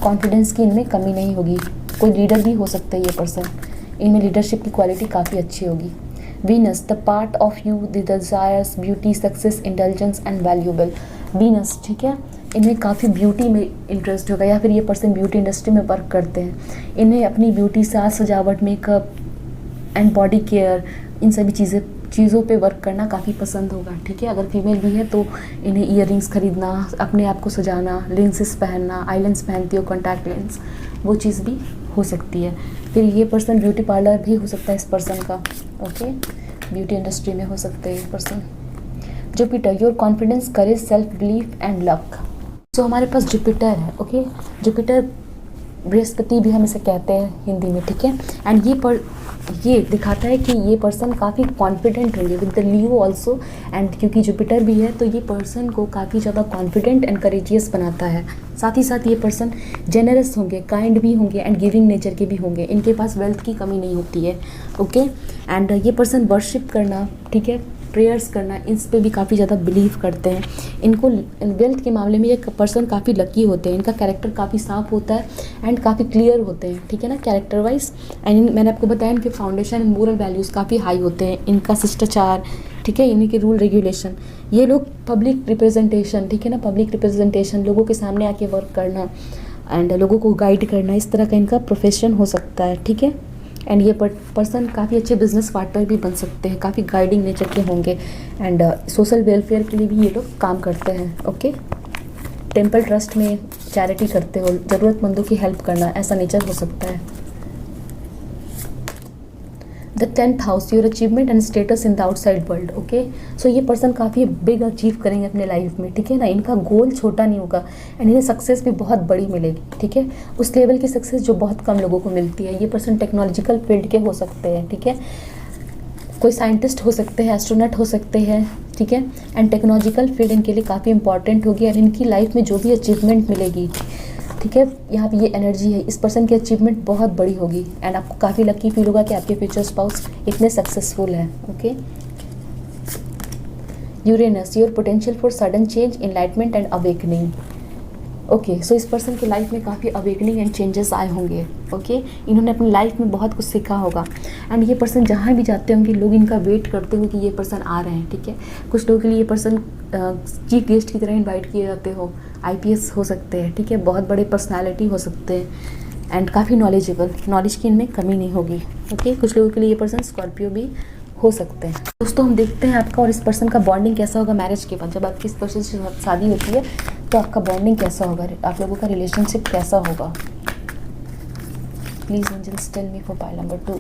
कॉन्फिडेंस की इनमें कमी नहीं होगी। कोई लीडर भी हो सकता है ये पर्सन, इनमें लीडरशिप की क्वालिटी काफ़ी अच्छी होगी। Venus, the part of you the desires beauty, success, intelligence and valuable. Venus, ठीक है, इन्हें काफ़ी ब्यूटी में इंटरेस्ट होगा, या फिर ये पर्सन ब्यूटी इंडस्ट्री में वर्क करते हैं। इन्हें अपनी ब्यूटी, साज सजावट, मेकअप एंड बॉडी केयर, इन सभी चीज़ों पे वर्क करना काफ़ी पसंद होगा, ठीक है। अगर फीमेल भी है तो इन्हें ईयररिंग्स खरीदना, अपने आप को सजाना, लेंसेस पहनना, आईलेंस पहनती हो, कॉन्टैक्ट लेंस, वो चीज़ भी हो सकती है। फिर ये पर्सन ब्यूटी पार्लर भी हो सकता है इस पर्सन का। ओके, ब्यूटी इंडस्ट्री में हो सकते हैं ये person. Jupiter, your confidence, courage, self belief and luck. So हमारे पास जुपिटर है। ओके, जुपिटर बृहस्पति भी हम इसे कहते हैं हिंदी में, ठीक है। एंड ये दिखाता है कि ये पर्सन काफ़ी कॉन्फिडेंट होंगे with the Leo also. And क्योंकि जुपिटर भी है तो ये पर्सन को काफ़ी ज़्यादा कॉन्फिडेंट एंड करेजियस बनाता है। साथ ही साथ ये पर्सन जेनरस होंगे, काइंड भी होंगे एंड गिविंग नेचर के भी होंगे। इनके पास वेल्थ की कमी नहीं होती है। ओके, एंड ये पर्सन वर्शिप करना, ठीक है, प्रेयर्स करना, इस पे भी काफ़ी ज़्यादा बिलीव करते हैं। इनको वेल्थ के मामले में ये पर्सन काफ़ी लकी होते हैं। इनका कैरेक्टर काफ़ी साफ होता है एंड काफ़ी क्लियर होते हैं, ठीक है ना, कैरेक्टर वाइज। एंड मैंने आपको बताया इनके फाउंडेशन एंड मोरल वैल्यूज़ काफ़ी हाई होते हैं। इनका शिष्टाचार, ठीक है, इन्हीं के रूल रेगुलेशन। ये लोग पब्लिक रिप्रेजेंटेशन, ठीक है ना, पब्लिक रिप्रेजेंटेशन, लोगों के सामने आके वर्क करना एंड लोगों को गाइड करना, इस तरह का इनका प्रोफेशन हो सकता है, ठीक है। एंड ये पर्सन काफ़ी अच्छे बिजनेस पार्टनर भी बन सकते हैं, काफ़ी गाइडिंग नेचर के होंगे। एंड सोशल वेलफेयर के लिए भी ये लोग काम करते हैं। ओके, टेम्पल ट्रस्ट में चैरिटी करते हो, ज़रूरतमंदों की हेल्प करना, ऐसा नेचर हो सकता है। The 10th house, your achievement and status in the outside world. Okay, so ये पर्सन काफ़ी बिग अचीव करेंगे अपने लाइफ में, ठीक है ना। इनका गोल छोटा नहीं होगा एंड इन्हें सक्सेस भी बहुत बड़ी मिलेगी, ठीक है, उस लेवल की सक्सेस जो बहुत कम लोगों को मिलती है। ये पर्सन टेक्नोलॉजिकल फील्ड के हो सकते हैं, ठीक है, कोई साइंटिस्ट हो सकते हैं, एस्ट्रोनॉट हो सकते हैं, ठीक है। एंड टेक्नोलॉजिकल फील्ड इनके लिए काफ़ी इंपॉर्टेंट होगी और इनकी लाइफ में जो भी अचीवमेंट मिलेगी, ठीक है, यहाँ पे ये एनर्जी है, इस पर्सन की अचीवमेंट बहुत बड़ी होगी एंड आपको काफ़ी लकी फील होगा कि आपके फ्यूचर स्पाउस इतने सक्सेसफुल हैं। Okay, Uranus, your potential for sudden change, enlightenment and awakening. Okay, so इस पर्सन की लाइफ में काफ़ी अवेकनिंग एंड चेंजेस आए होंगे। ओके, इन्होंने अपनी लाइफ में बहुत कुछ सीखा होगा एंड ये पर्सन जहाँ भी जाते होंगे लोग इनका वेट करते हो कि ये पर्सन आ रहे हैं, ठीक है। कुछ लोगों के लिए ये पर्सन चीफ गेस्ट की तरह इनवाइट किए जाते हो, IPS हो सकते हैं, ठीक है, बहुत बड़े पर्सनैलिटी हो सकते हैं एंड काफ़ी नॉलेजेबल, नॉलेज की इनमें कमी नहीं होगी। ओके, कुछ लोगों के लिए ये पर्सन स्कॉर्पियो भी हो सकते हैं। दोस्तों हम देखते हैं आपका और इस पर्सन का बॉन्डिंग कैसा होगा मैरिज के बाद। जब आपकी इस पर्सन से शादी होती है तो आपका बॉन्डिंग कैसा होगा, आप लोगों का रिलेशनशिप कैसा होगा। Please angels tell me for pile number 2,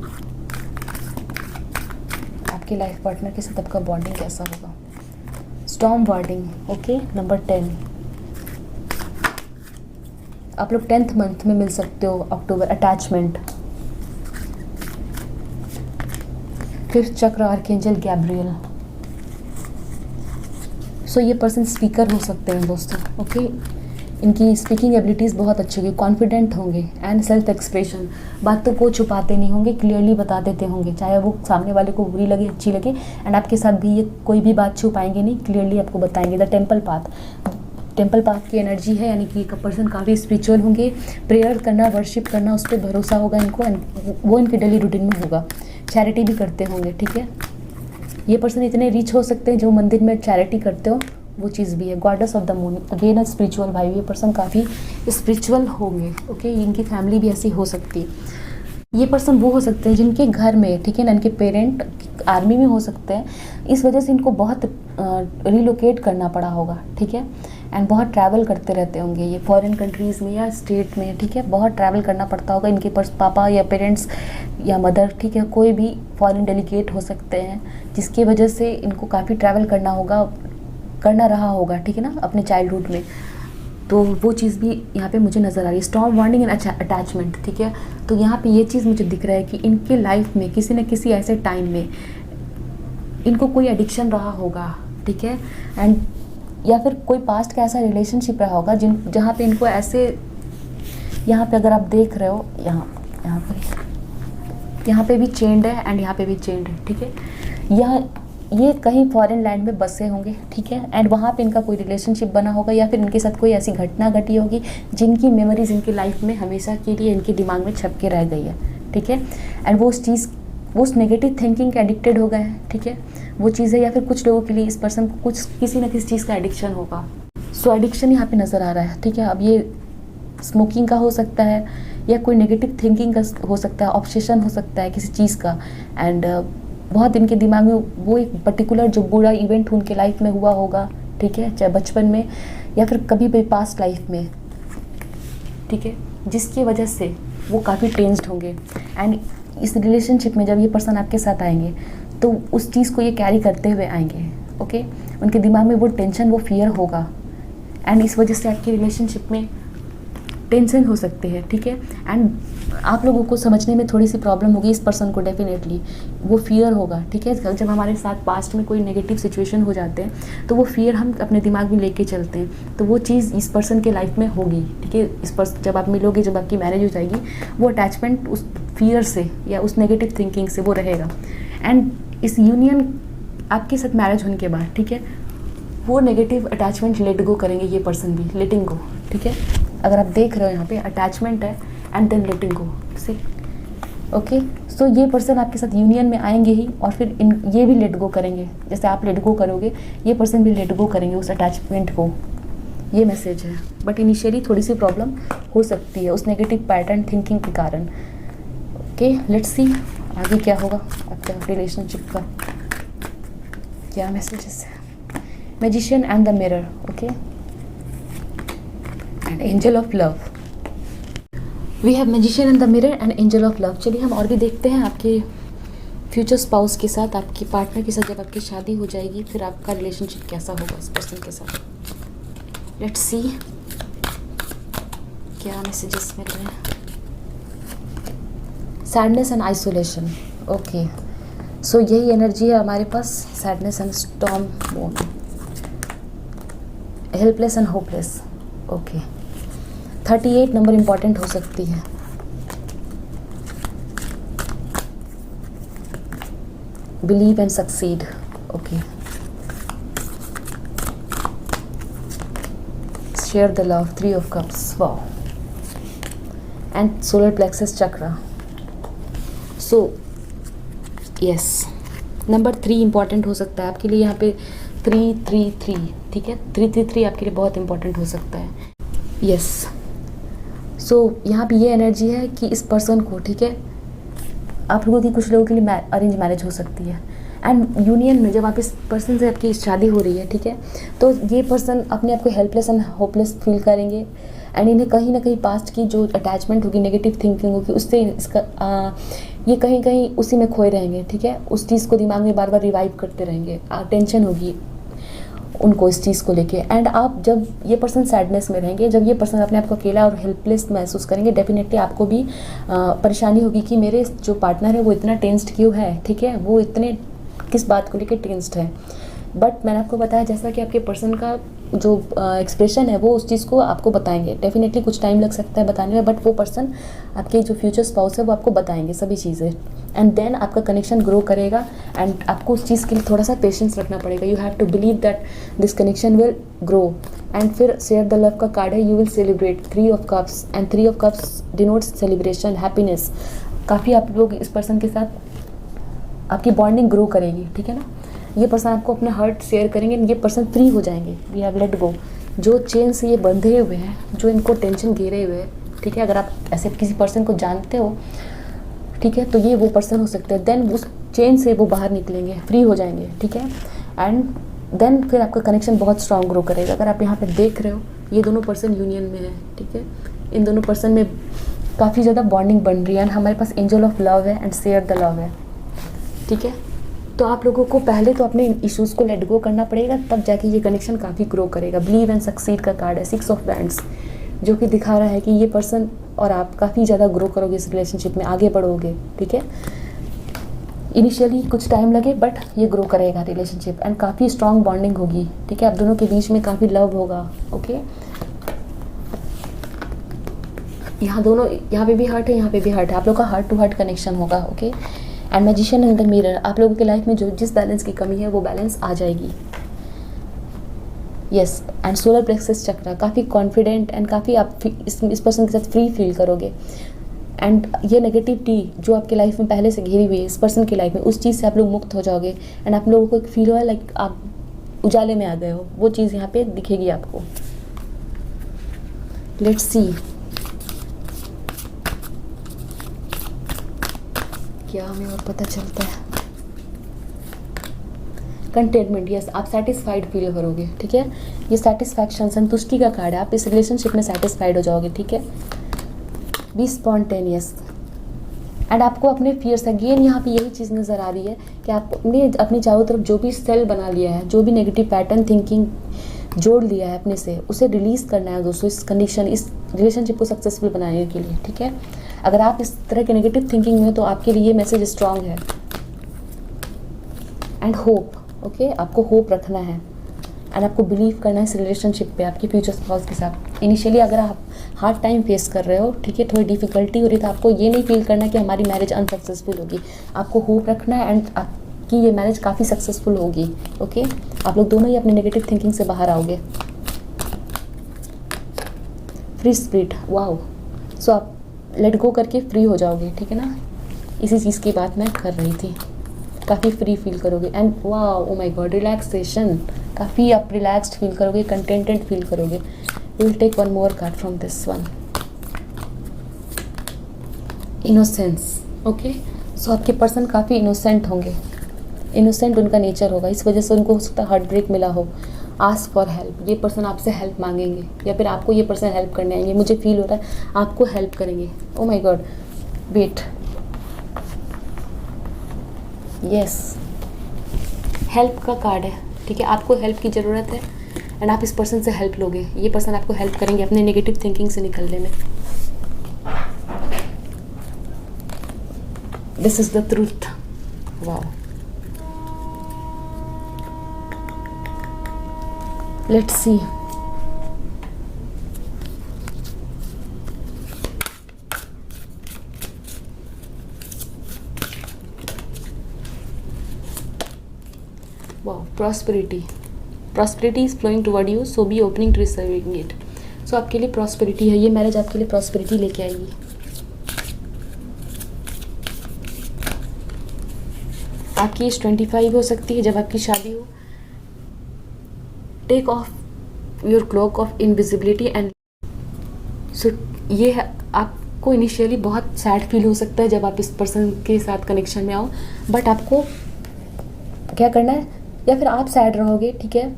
आपके लाइफ पार्टनर के साथ आपका बॉन्डिंग कैसा होगा। स्टॉर्म वार्डिंग, ओके, नंबर 10, आप लोग 10th मंथ में मिल सकते हो, अक्टूबर, अटैचमेंट। फिर चक्र, आर्कएंजल गैब्रियल। सो ये पर्सन स्पीकर हो सकते हैं दोस्तों। ओके, इनकी स्पीकिंग एबिलिटीज़ बहुत अच्छी होगी, कॉन्फिडेंट होंगे एंड सेल्फ एक्सप्रेशन, बातों को छुपाते नहीं होंगे, क्लियरली बता देते होंगे, चाहे वो सामने वाले को बुरी लगे अच्छी लगे। एंड आपके साथ भी ये कोई भी बात छुपाएंगे नहीं, क्लियरली आपको बताएंगे। द टेम्पल पाथ की एनर्जी है, यानी कि एक पर्सन काफ़ी स्पिरिचुअल होंगे, प्रेयर करना, वर्शिप करना, उस पर भरोसा होगा इनको, वो इनके डेली रूटीन में होगा। चैरिटी भी करते होंगे, ठीक है। ये पर्सन इतने रिच हो सकते हैं जो मंदिर में चैरिटी करते हो, वो चीज़ भी है। Goddess of the moon, again spiritual भाई, ये पर्सन काफ़ी स्पिरिचुअल होंगे, ओके। इनकी फैमिली भी ऐसी हो सकती है। ये पर्सन वो हो सकते हैं जिनके घर में, ठीक है ना, इनके पेरेंट आर्मी में हो सकते हैं, इस वजह से इनको बहुत रिलोकेट करना पड़ा होगा, ठीक है। एंड बहुत ट्रैवल करते रहते होंगे ये फॉरेन कंट्रीज़ में या स्टेट में, ठीक है। बहुत ट्रैवल करना पड़ता होगा इनके पापा या पेरेंट्स या मदर, ठीक है, कोई भी फॉरेन डेलीगेट हो सकते हैं, जिसकी वजह से इनको काफ़ी ट्रैवल करना रहा होगा, ठीक है ना, अपने चाइल्डहुड में। तो वो चीज़ भी यहाँ पे मुझे नज़र आ रही है। स्टॉर्म वार्निंग एंड अटैचमेंट, ठीक है। तो यहाँ पे ये चीज़ मुझे दिख रहा है कि इनके लाइफ में किसी न किसी ऐसे टाइम में इनको कोई एडिक्शन रहा होगा, ठीक है। एंड या फिर कोई पास्ट का ऐसा रिलेशनशिप रहा होगा जहाँ पे इनको ऐसे, यहाँ पे अगर आप देख रहे हो, यहाँ पे भी चेंड है एंड यहाँ पे भी चेंड है, ठीक है। ये कहीं फॉरेन लैंड में बसे होंगे, ठीक है। एंड वहाँ पे इनका कोई रिलेशनशिप बना होगा या फिर इनके साथ कोई ऐसी घटना घटी होगी जिनकी मेमोरीज इनकी लाइफ में हमेशा के लिए इनके दिमाग में छप के रह गई है, ठीक है। एंड वो उस नेगेटिव थिंकिंग के एडिक्टेड हो गए हैं, ठीक है, वो चीज़ है। या फिर कुछ लोगों के लिए इस पर्सन को किसी न किसी चीज़ का एडिक्शन होगा। सो एडिक्शन यहाँ पे नज़र आ रहा है, ठीक है। अब ये स्मोकिंग का हो सकता है या कोई नेगेटिव थिंकिंग का हो सकता है, ऑब्सेशन हो सकता है किसी चीज़ का। एंड बहुत इनके दिमाग में वो एक पर्टिकुलर जो बुरा इवेंट उनके लाइफ में हुआ होगा, ठीक है, चाहे बचपन में या फिर कभी भी पास्ट लाइफ में, ठीक है, जिसकी वजह से वो काफ़ी टेंस्ड होंगे। एंड इस रिलेशनशिप में जब ये पर्सन आपके साथ आएंगे तो उस चीज़ को ये कैरी करते हुए आएंगे, ओके। उनके दिमाग में वो टेंशन, वो फियर होगा एंड इस वजह से आपकी रिलेशनशिप में टेंशन हो सकती है, ठीक है। एंड आप लोगों को समझने में थोड़ी सी प्रॉब्लम होगी, इस पर्सन को डेफिनेटली वो फियर होगा, ठीक है। जब हमारे साथ पास्ट में कोई नेगेटिव सिचुएशन हो जाते हैं तो वो फियर हम अपने दिमाग में लेके चलते हैं, तो वो चीज़ इस पर्सन के लाइफ में होगी, ठीक है। इस पर्सन जब आप मिलोगे, जब आपकी मैरिज हो जाएगी, वो अटैचमेंट उस फियर से या उस नेगेटिव थिंकिंग से वो रहेगा। एंड इस यूनियन आपके साथ मैरिज होने के बाद, ठीक है, वो नेगेटिव अटैचमेंट लेट गो करेंगे ये पर्सन भी, लेटिंग गो, ठीक है। अगर आप देख रहे हो यहाँ पे अटैचमेंट है and then letting go, see, okay. So ये पर्सन आपके साथ यूनियन में आएंगे ही और फिर ये भी लेट गो करेंगे, जैसे आप लेट गो करोगे ये पर्सन भी लेट गो करेंगे उस अटैचमेंट को, ये मैसेज है। बट इनिशियली थोड़ी सी प्रॉब्लम हो सकती है उस नेगेटिव पैटर्न थिंकिंग के कारण, ओके। लेट्स सी आगे क्या होगा आपका रिलेशनशिप का, क्या मैसेजेस है। Magician and the mirror, okay, and angel of love. We have magician and the mirror and angel of love. चलिए हम और भी देखते हैं आपके फ्यूचर स्पाउस के साथ, आपके पार्टनर के साथ जब आपकी शादी हो जाएगी फिर आपका रिलेशनशिप कैसा होगा इस पर्सन के साथ। लेट्स सी क्या मैसेजेस मिल रहे हैं। Sadness and isolation, okay. So यही एनर्जी है हमारे पास, sadness and storm, helpless and hopeless, okay. 38 number important हो सकती है। Believe and succeed, okay. Share the love, 3 of cups, wow, and solar plexus chakra. So yes, number 3 important हो सकता है आपके लिए यहाँ पे, 333, ठीक है, 333 आपके लिए बहुत इंपॉर्टेंट हो सकता है, यस। सो यहाँ पे ये एनर्जी है कि इस पर्सन को, ठीक है, आप लोगों की, कुछ लोगों के लिए अरेंज मैरिज हो सकती है। एंड यूनियन में जब आप इस पर्सन से आपकी शादी हो रही है, ठीक है, तो ये पर्सन अपने आप को हेल्पलेस एंड होपलेस फील करेंगे। एंड इन्हें कहीं ना कहीं पास्ट की जो अटैचमेंट होगी, नेगेटिव थिंकिंग होगी, उससे ये कहीं कहीं उसी में खोए रहेंगे, ठीक है। उस चीज़ को दिमाग में बार बार रिवाइव करते रहेंगे, टेंशन होगी उनको इस चीज़ को लेके। एंड आप जब ये पर्सन सैडनेस में रहेंगे, जब ये पर्सन अपने आप को अकेला और हेल्पलेस महसूस करेंगे, डेफिनेटली आपको भी परेशानी होगी कि मेरे जो पार्टनर है वो इतना टेंस्ड क्यों है, ठीक है, वो इतने किस बात को लेके टेंस्ड है। बट मैंने आपको बताया जैसा कि आपके पर्सन का जो एक्सप्रेशन है वो उस चीज़ को आपको बताएंगे। डेफिनेटली कुछ टाइम लग सकता है बताने में, बट वो पर्सन आपके जो फ्यूचर स्पाउस है वो आपको बताएंगे सभी चीज़ें, एंड देन आपका कनेक्शन ग्रो करेगा। एंड आपको उस चीज़ के लिए थोड़ा सा पेशेंस रखना पड़ेगा। You have to believe that this connection will grow. And फिर शेयर द लव का कार्ड है, you will celebrate 3 of cups, and 3 of cups denotes celebration, happiness. काफ़ी आप लोग इस पर्सन के साथ आपकी बॉन्डिंग ग्रो करेगी, ठीक है ना। ये पर्सन आपको अपना हर्ट शेयर करेंगे, ये पर्सन फ्री हो जाएंगे। We have let go. जो चेन से ये बंधे हुए हैं, जो इनको टेंशन घेरे हुए हैं, ठीक है, अगर आप ऐसे किसी पर्सन को जानते हो, ठीक है, तो ये वो पर्सन हो सकते हैं। देन उस चेन से वो बाहर निकलेंगे, फ्री हो जाएंगे, ठीक है। एंड देन फिर आपका कनेक्शन बहुत स्ट्रांग ग्रो करेगा। अगर आप यहाँ पे देख रहे हो, ये दोनों पर्सन यूनियन में है, ठीक है। इन दोनों पर्सन में काफ़ी ज़्यादा बॉन्डिंग बन रही है, एंड हमारे पास एंजल ऑफ लव है एंड शेयर द लव है, ठीक है। तो आप लोगों को पहले तो अपने इश्यूज़ को लेट गो करना पड़ेगा, तब जाके ये कनेक्शन काफ़ी ग्रो करेगा। बिलीव एंड सक्सीड का कार्ड है, 6 ऑफ वैंड्स, जो कि दिखा रहा है कि ये पर्सन और आप काफ़ी ज़्यादा ग्रो करोगे इस रिलेशनशिप में, आगे बढ़ोगे, ठीक है। इनिशियली कुछ टाइम लगे, बट ये ग्रो करेगा रिलेशनशिप, एंड काफ़ी स्ट्रॉन्ग बॉन्डिंग होगी, ठीक है। आप दोनों के बीच में काफ़ी लव होगा, ओके। यहाँ पे भी हर्ट है, यहाँ पे भी हर्ट है, आप लोग का हार्ट टू हार्ट कनेक्शन होगा, okay. And magician in the mirror, आप लोगों के लाइफ में जो जिस बैलेंस की कमी है वो बैलेंस आ जाएगी, यस। एंड सोलर प्लेक्सस चक्रा, काफ़ी कॉन्फिडेंट एंड काफ़ी आप इस पर्सन के साथ फ्री फील करोगे। एंड ये नेगेटिविटी जो आपके लाइफ में पहले से घिरी हुई है इस पर्सन की लाइफ में, उस चीज़ से आप लोग मुक्त हो जाओगे, एंड आप लोगों को एक फील हुआ लाइक आप उजाले में आ गए हो, वो चीज़ यहाँ पे दिखेगी आपको। लेट्स सी क्या हमें और पता चलता है। कंटेनमेंट, यस, आप सेटिस्फाइड फील करोगे, ठीक है। ये सेटिस्फैक्शन, संतुष्टि का कार्ड है, आप इस रिलेशनशिप में सेटिस्फाइड हो जाओगे, ठीक है। बी स्पॉन्टेनियस, एंड आपको अपने फियर्स, अगेन यहाँ पे यही चीज़ नज़र आ रही है कि आपने अपनी चारों तरफ जो भी सेल बना लिया है, जो भी नेगेटिव पैटर्न थिंकिंग जोड़ लिया है अपने से, उसे रिलीज़ करना है दोस्तों, इस कंडीशन, इस रिलेशनशिप को सक्सेसफुल बनाने के लिए, ठीक है। अगर आप इस तरह के नेगेटिव थिंकिंग में हो तो आपके लिए मैसेज स्ट्रांग है। एंड होप, ओके, आपको होप रखना है, एंड आपको बिलीव करना है इस रिलेशनशिप पे, आपके फ्यूचर स्पाउस के साथ। इनिशियली अगर आप हार्ड टाइम फेस कर रहे हो, ठीक है, थोड़ी डिफिकल्टी हो रही, तो आपको ये नहीं फील करना कि हमारी मैरिज अनसक्सेसफुल होगी। आपको होप रखना है, एंड आपकी ये मैरिज काफ़ी सक्सेसफुल होगी, ओके। आप लोग दोनों ही अपने नेगेटिव थिंकिंग से बाहर आओगे। फ्री स्पिरिट, वाओ, सो आप लेट गो करके फ्री हो जाओगे, ठीक है ना। इसी चीज़ की बात मैं कर रही थी, काफ़ी फ्री फील करोगे। And wow, oh my god, relaxation, काफ़ी आप रिलैक्स्ड फील करोगे, कंटेंटेड फील करोगे। We will take one more card from this one, innocence, okay. So आपके पर्सन काफ़ी इनोसेंट होंगे, इनोसेंट उनका नेचर होगा, इस वजह से उनको हो सकता है हार्ट ब्रेक मिला हो। आस्क फॉर हेल्प, ये पर्सन आपसे हेल्प मांगेंगे, या फिर आपको ये पर्सन हेल्प करने आएंगे। मुझे फील हो रहा है आपको हेल्प करेंगे। Oh my god, wait, yes, help का कार्ड है, ठीक है। आपको हेल्प की ज़रूरत है, एंड आप इस पर्सन से हेल्प लोगे। ये पर्सन आपको हेल्प करेंगे अपने नेगेटिव थिंकिंग से निकलने में। This is the truth, wow. Let's see, wow, prosperity, prosperity is flowing toward you, so be opening to receiving it. So आपके लिए प्रॉस्पेरिटी है, ये मैरिज आपके लिए प्रॉस्पेरिटी लेके आएगी। आपकी एज 25 हो सकती है जब आपकी शादी हो। Take off your cloak of invisibility and so ये है, आपको इनिशियली बहुत सैड फील हो सकता है जब आप इस पर्सन के साथ कनेक्शन में आओ, बट आपको क्या करना है, या फिर आप सैड रहोगे, ठीक है,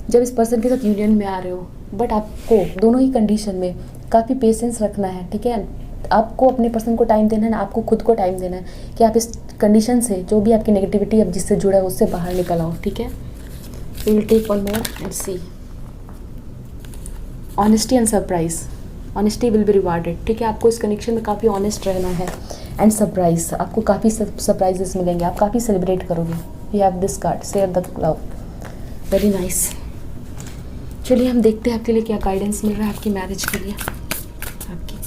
जब इस पर्सन के साथ यूनियन में आ रहे हो, बट आपको दोनों ही कंडीशन में काफ़ी पेशेंस रखना है, ठीक है। आपको अपने पर्सन को टाइम देना है, आपको खुद को टाइम देना है कि आप इस कंडीशन से, जो भी आपकी नेगेटिविटी अब जिससे जुड़ा है उससे बाहर निकल आओ, ठीक है। We will take one more and see, honesty and surprise, honesty will be rewarded, ठीक है। आपको इस कनेक्शन में काफ़ी ऑनेस्ट रहना है, एंड सरप्राइज, आपको काफ़ी सरप्राइजेस मिलेंगे, आप काफ़ी सेलिब्रेट करोगे। We have this card, share the love, very nice. चलिए हम देखते हैं आपके लिए क्या गाइडेंस मिल रहा है आपकी मैरिज के लिए। आपकी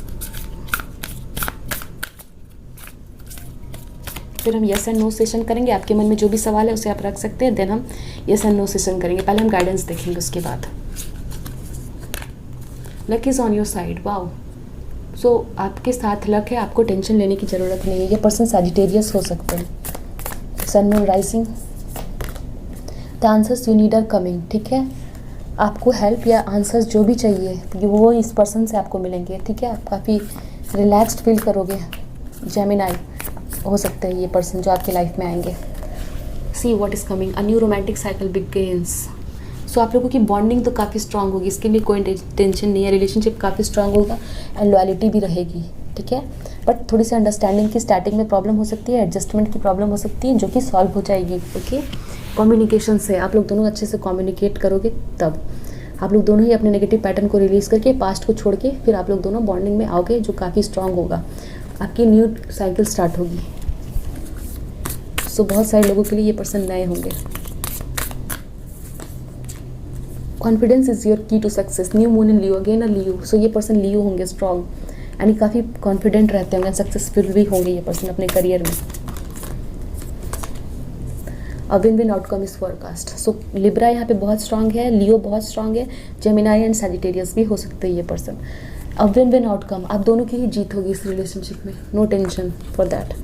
फिर हम यस एंड नो सेशन करेंगे। आपके मन में जो भी सवाल है उसे आप रख सकते हैं, देन हम यस एंड नो सेशन करेंगे। पहले हम गाइडेंस देखेंगे, उसके बाद। Luck is on your side, wow. So आपके साथ लक है, आपको टेंशन लेने की ज़रूरत नहीं है। ये पर्सन सैजिटेरियस हो सकते हैं। Sun moon rising, the answers you need are coming, ठीक है। आपको हेल्प या आंसर्स जो भी चाहिए तो वो इस पर्सन से आपको मिलेंगे, ठीक है। आप काफ़ी रिलैक्स्ड फील करोगे। जेमिनाई हो सकते हैं ये पर्सन जो आपकी लाइफ में आएंगे। See what is coming, a new romantic cycle begins. So आप लोगों की बॉन्डिंग तो काफ़ी स्ट्रांग होगी, इसके लिए कोई टेंशन नहीं है। रिलेशनशिप काफ़ी स्ट्रांग होगा एंड लॉयल्टी भी रहेगी, ठीक है। बट थोड़ी सी अंडरस्टैंडिंग की स्टार्टिंग में प्रॉब्लम हो सकती है, एडजस्टमेंट की प्रॉब्लम हो सकती है, जो कि सॉल्व हो जाएगी, ओके। कम्युनिकेशन से आप लोग दोनों अच्छे से कम्युनिकेट करोगे, तब आप लोग दोनों ही अपने नेगेटिव पैटर्न को रिलीज़ करके, पास्ट को छोड़ के, फिर आप लोग दोनों बॉन्डिंग में आओगे जो काफ़ी स्ट्रांग होगा। आपकी न्यू साइकिल स्टार्ट होगी। सो बहुत सारे लोगों के लिए ये पर्सन नए होंगे। Confidence is your key to success, new moon in Leo, again a Leo. So ये पर्सन लियो होंगे, स्ट्रांग, यानी काफ़ी कॉन्फिडेंट रहते होंगे, सक्सेसफुल भी होंगे ये पर्सन अपने करियर में। अ win win outcome is forecast. So Libra यहाँ पे बहुत स्ट्रांग है, लियो बहुत स्ट्रांग है, जेमिनाई एंड सैजिटेरियस भी हो सकते हैं ये person. A win win outcome, आप दोनों की ही जीत होगी इस रिलेशनशिप में, no tension for that.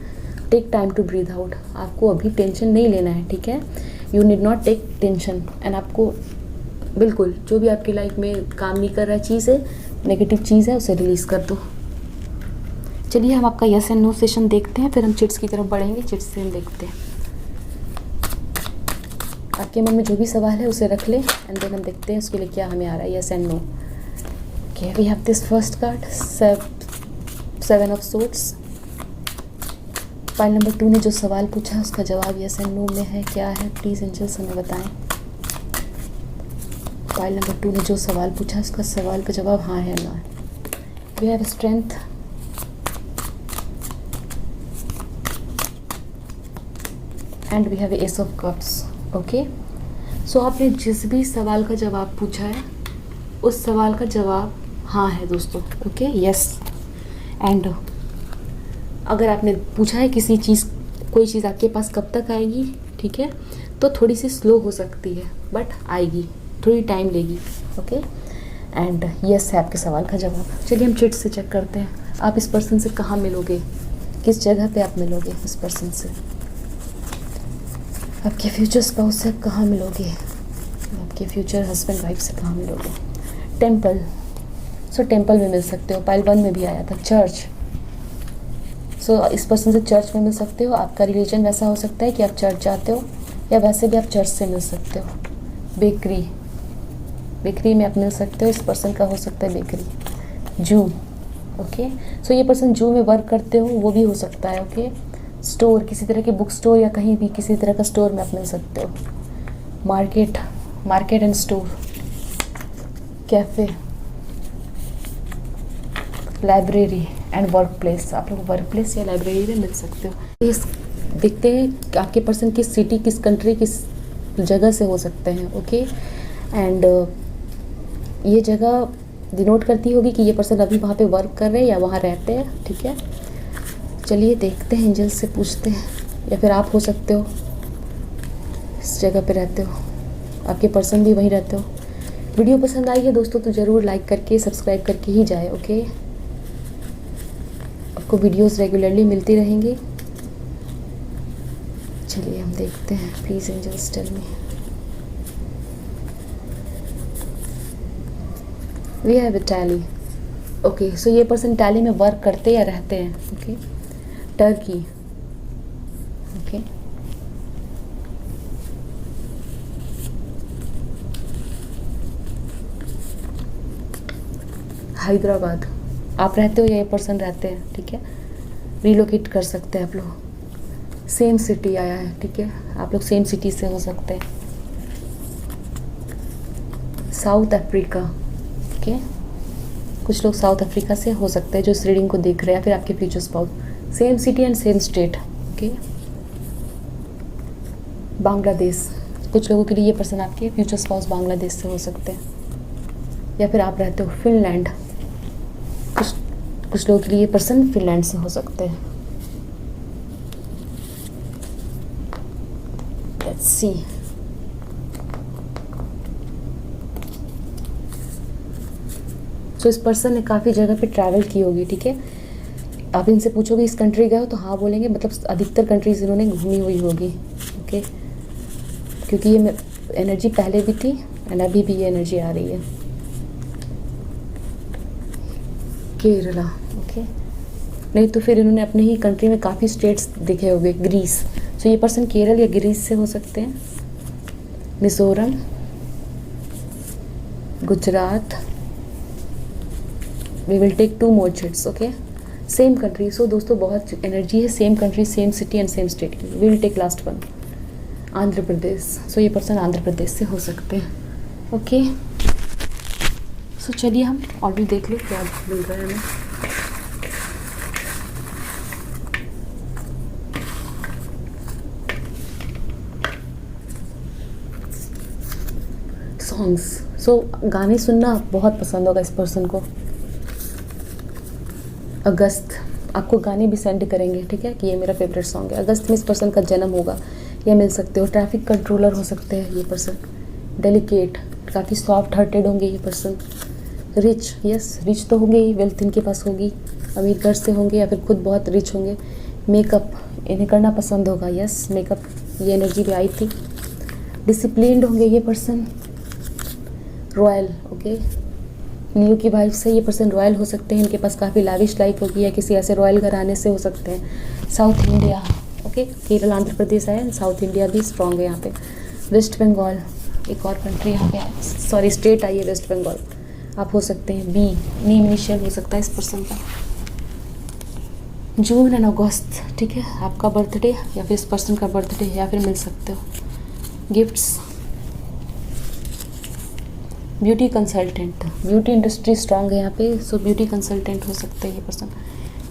Take time to breathe out, आपको अभी टेंशन नहीं लेना है, ठीक है। You need not take tension, and आपको बिल्कुल जो भी आपकी लाइफ में काम नहीं कर रहा है चीज़ है, नेगेटिव चीज़ है, उसे रिलीज़ कर दो। चलिए हम आपका यस एंड नो सेशन देखते हैं, फिर हम चिट्स की तरफ बढ़ेंगे। चिट्स से हम देखते हैं आपके मन में जो भी सवाल है उसे रख लें, एंड देन हम देखते हैं उसके लिए क्या हमें आ रहा है, yes and no. Okay, we have this first card, 7 of swords. Pile number 2 ने जो सवाल पूछा उसका जवाब यस एंड नो में है, क्या है प्लीज़ एंजल्स हमें बताएं। पाइल नंबर 2 ने जो सवाल पूछा उसका सवाल का जवाब हाँ है, ना है। We have strength, and we have ace of cups, okay. So आपने जिस भी सवाल का जवाब पूछा है उस सवाल का जवाब हाँ है दोस्तों, ओके, यस। एंड अगर आपने पूछा है किसी चीज़, कोई चीज़ आपके पास कब तक आएगी, ठीक है, तो थोड़ी सी स्लो हो सकती है, बट आएगी, थोड़ी टाइम लेगी, ओके। एंड यस है आपके सवाल का जवाब। चलिए हम चिट से चेक करते हैं, आप इस पर्सन से कहाँ मिलोगे, किस जगह पे आप मिलोगे इस पर्सन से। आपके फ्यूचर स्पाउस से कहाँ मिलोगे, आपके फ्यूचर हस्बैंड वाइफ से कहाँ मिलोगे। टेम्पल, सो टेम्पल में मिल सकते हो, पाइल 1 में भी आया था, चर्च। सो इस पर्सन से चर्च में मिल सकते हो। आपका रिलीजन वैसा हो सकता है कि आप चर्च जाते हो, या वैसे भी आप चर्च से मिल सकते हो। बेकरी, बेकरी में आप मिल सकते हो, इस पर्सन का हो सकता है बेकरी। जू, ओके। सो ये पर्सन जू में वर्क करते हो, वो भी हो सकता है, ओके। स्टोर, किसी तरह के बुक स्टोर या कहीं भी किसी तरह का स्टोर में आप मिल सकते हो। Market, market and store. Cafe, library and work place, आप लोग वर्क प्लेस या लाइब्रेरी में मिल सकते हो। इस देखते हैं कि आपके पर्सन किस सिटी, किस कंट्री, किस जगह से हो सकते हैं, ओके। एंड ये जगह डिनोट करती होगी कि ये पर्सन अभी वहाँ पे वर्क कर रहे हैं या वहाँ रहते हैं, ठीक है। चलिए देखते हैं, एंजल्स से पूछते हैं, या फिर आप हो सकते हो इस जगह पे रहते हो, आपके पर्सन भी वहीं रहते हो। वीडियो पसंद आई है दोस्तों तो ज़रूर लाइक करके सब्सक्राइब करके ही जाए, ओके। आपको वीडियोस रेगुलरली मिलती रहेंगी। चलिए हम देखते हैं, please angels tell me. We have Italy, okay. So ये पर्सन इटैली में वर्क करते या रहते हैं, ओके। Turkey, okay. हैदराबाद, आप रहते हो या ये पर्सन रहते हैं, ठीक है। रिलोकेट कर सकते हैं आप लोग। सेम सिटी आया है, ठीक है, आप लोग सेम सिटी से हो सकते हैं। South Africa, okay. कुछ लोग साउथ अफ्रीका से हो सकते हैं जो इस रीडिंग को देख रहे हैं, फिर आपके future spouse. Same city and same state, okay. Bangladesh, कुछ लोगों के लिए ये पर्सन आपके फ्यूचर स्पाउस बांग्लादेश से हो सकते हैं। या फिर आप रहते हो फिनलैंड, कुछ लोगों के लिए ये पर्सन फिनलैंड से हो सकते हैं। Let's see. सो इस पर्सन ने काफ़ी जगह पे ट्रैवल की होगी, ठीक है। आप इनसे पूछोगे इस कंट्री गए हो तो हाँ बोलेंगे, मतलब अधिकतर कंट्रीज इन्होंने घूमी हुई होगी, ओके। क्योंकि ये एनर्जी पहले भी थी एंड अभी भी ये एनर्जी आ रही है। केरला, ओके। नहीं तो फिर इन्होंने अपने ही कंट्री में काफ़ी स्टेट्स दिखे होंगे। ग्रीस, सो ये पर्सन केरल या ग्रीस से हो सकते हैं। Mizoram, Gujarat. We will take 2 more chits, okay. Same country, so दोस्तों बहुत एनर्जी है, same country, same city and same state की। We will take last one, Andhra Pradesh. So ये पर्सन आंध्र प्रदेश से हो सकते हैं, ओके। सो चलिए हम और भी देख लें क्या मिल रहा है हमें। सॉन्ग्स, सो गाने सुनना बहुत पसंद होगा इस पर्सन को। अगस्त, आपको गाने भी सेंड करेंगे, ठीक है, कि ये मेरा फेवरेट सॉन्ग है। अगस्त में इस पर्सन का जन्म होगा, या मिल सकते हो। ट्रैफिक कंट्रोलर हो सकते हैं ये पर्सन। डेलिकेट, काफ़ी सॉफ्ट हार्टेड होंगे ये पर्सन। रिच, यस रिच तो होंगे ही, वेल्थ इनके पास होगी, अमीर घर से होंगे या फिर खुद बहुत रिच होंगे। मेकअप इन्हें करना पसंद होगा, यस मेकअप, ये एनर्जी भी आई थी। डिसिप्लिन्ड होंगे ये पर्सन। रॉयल, ओके, लियो की वाइफ से ये पर्सन रॉयल हो सकते हैं। इनके पास काफ़ी लाविश लाइफ होगी या किसी ऐसे रॉयल घराने से हो सकते हैं। South India, okay, Kerala Andhra Pradesh है, साउथ इंडिया भी स्ट्रॉन्ग है यहाँ पे। वेस्ट बंगाल, एक और कंट्री यहाँ पे, सॉरी स्टेट आई है वेस्ट बंगाल। आप हो सकते हैं बी, नेम इनिशियल हो सकता है इस पर्सन का। जून एंड अगस्त, ठीक है, आपका बर्थडे या फिर इस पर्सन का बर्थडे या फिर मिल सकते हो। Gifts, beauty consultant, beauty industry strong है यहाँ पे, सो ब्यूटी कंसल्टेंट हो सकते हैं ये पर्सन।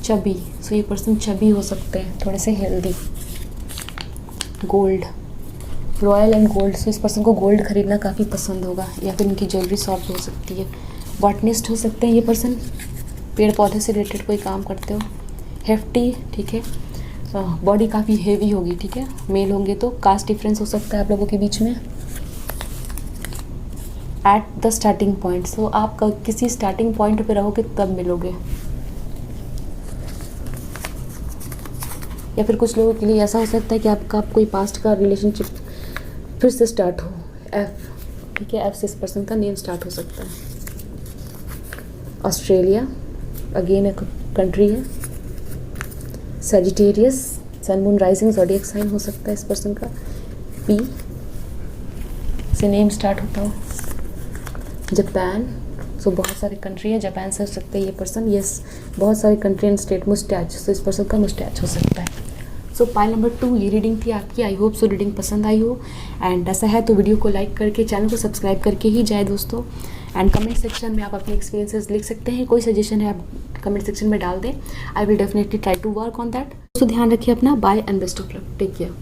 चबी, सो ये पर्सन चबी हो सकते हैं, थोड़े से healthy. Gold, royal and gold, so इस पर्सन को गोल्ड खरीदना काफ़ी पसंद होगा या फिर उनकी ज्वेलरी शॉप हो सकती है। बॉटनिस्ट हो सकते हैं ये पर्सन, पेड़ पौधे से रिलेटेड कोई काम करते हो। हेफ्टी, ठीक है, बॉडी काफ़ी हेवी होगी, ठीक है, मेल होंगे तो। कास्ट डिफरेंस हो सकता है आप लोगों के बीच में। एट द स्टार्टिंग पॉइंट, सो आप किसी स्टार्टिंग पॉइंट पे रहोगे तब मिलोगे, या फिर कुछ लोगों के लिए ऐसा हो सकता है कि आपका कोई पास्ट का रिलेशनशिप फिर से स्टार्ट हो। एफ, ठीक है, एफ से इस पर्सन का नेम स्टार्ट हो सकता है। ऑस्ट्रेलिया, अगेन एक कंट्री है। Sagittarius, sun moon rising zodiac sign हो सकता है इस पर्सन का। पी से नेम स्टार्ट होता हो। जापान, सो बहुत सारे कंट्री है, जापान से हो सकते हैं ये पर्सन, यस बहुत सारे कंट्री एंड स्टेट। मुस्टैच, सो इस पर्सन का मुस्टैच हो सकता है। सो पाइल नंबर 2 ये रीडिंग थी आपकी। आई होप सो रीडिंग पसंद आई हो, एंड ऐसा है तो वीडियो को लाइक करके चैनल को सब्सक्राइब करके ही जाए दोस्तों। एंड कमेंट सेक्शन में आप अपने एक्सपीरियंसेस लिख सकते हैं, कोई सजेशन है आप कमेंट सेक्शन में डाल दें। I will definitely try to work on that. तो ध्यान रखिए अपना, bye and best of luck, take care.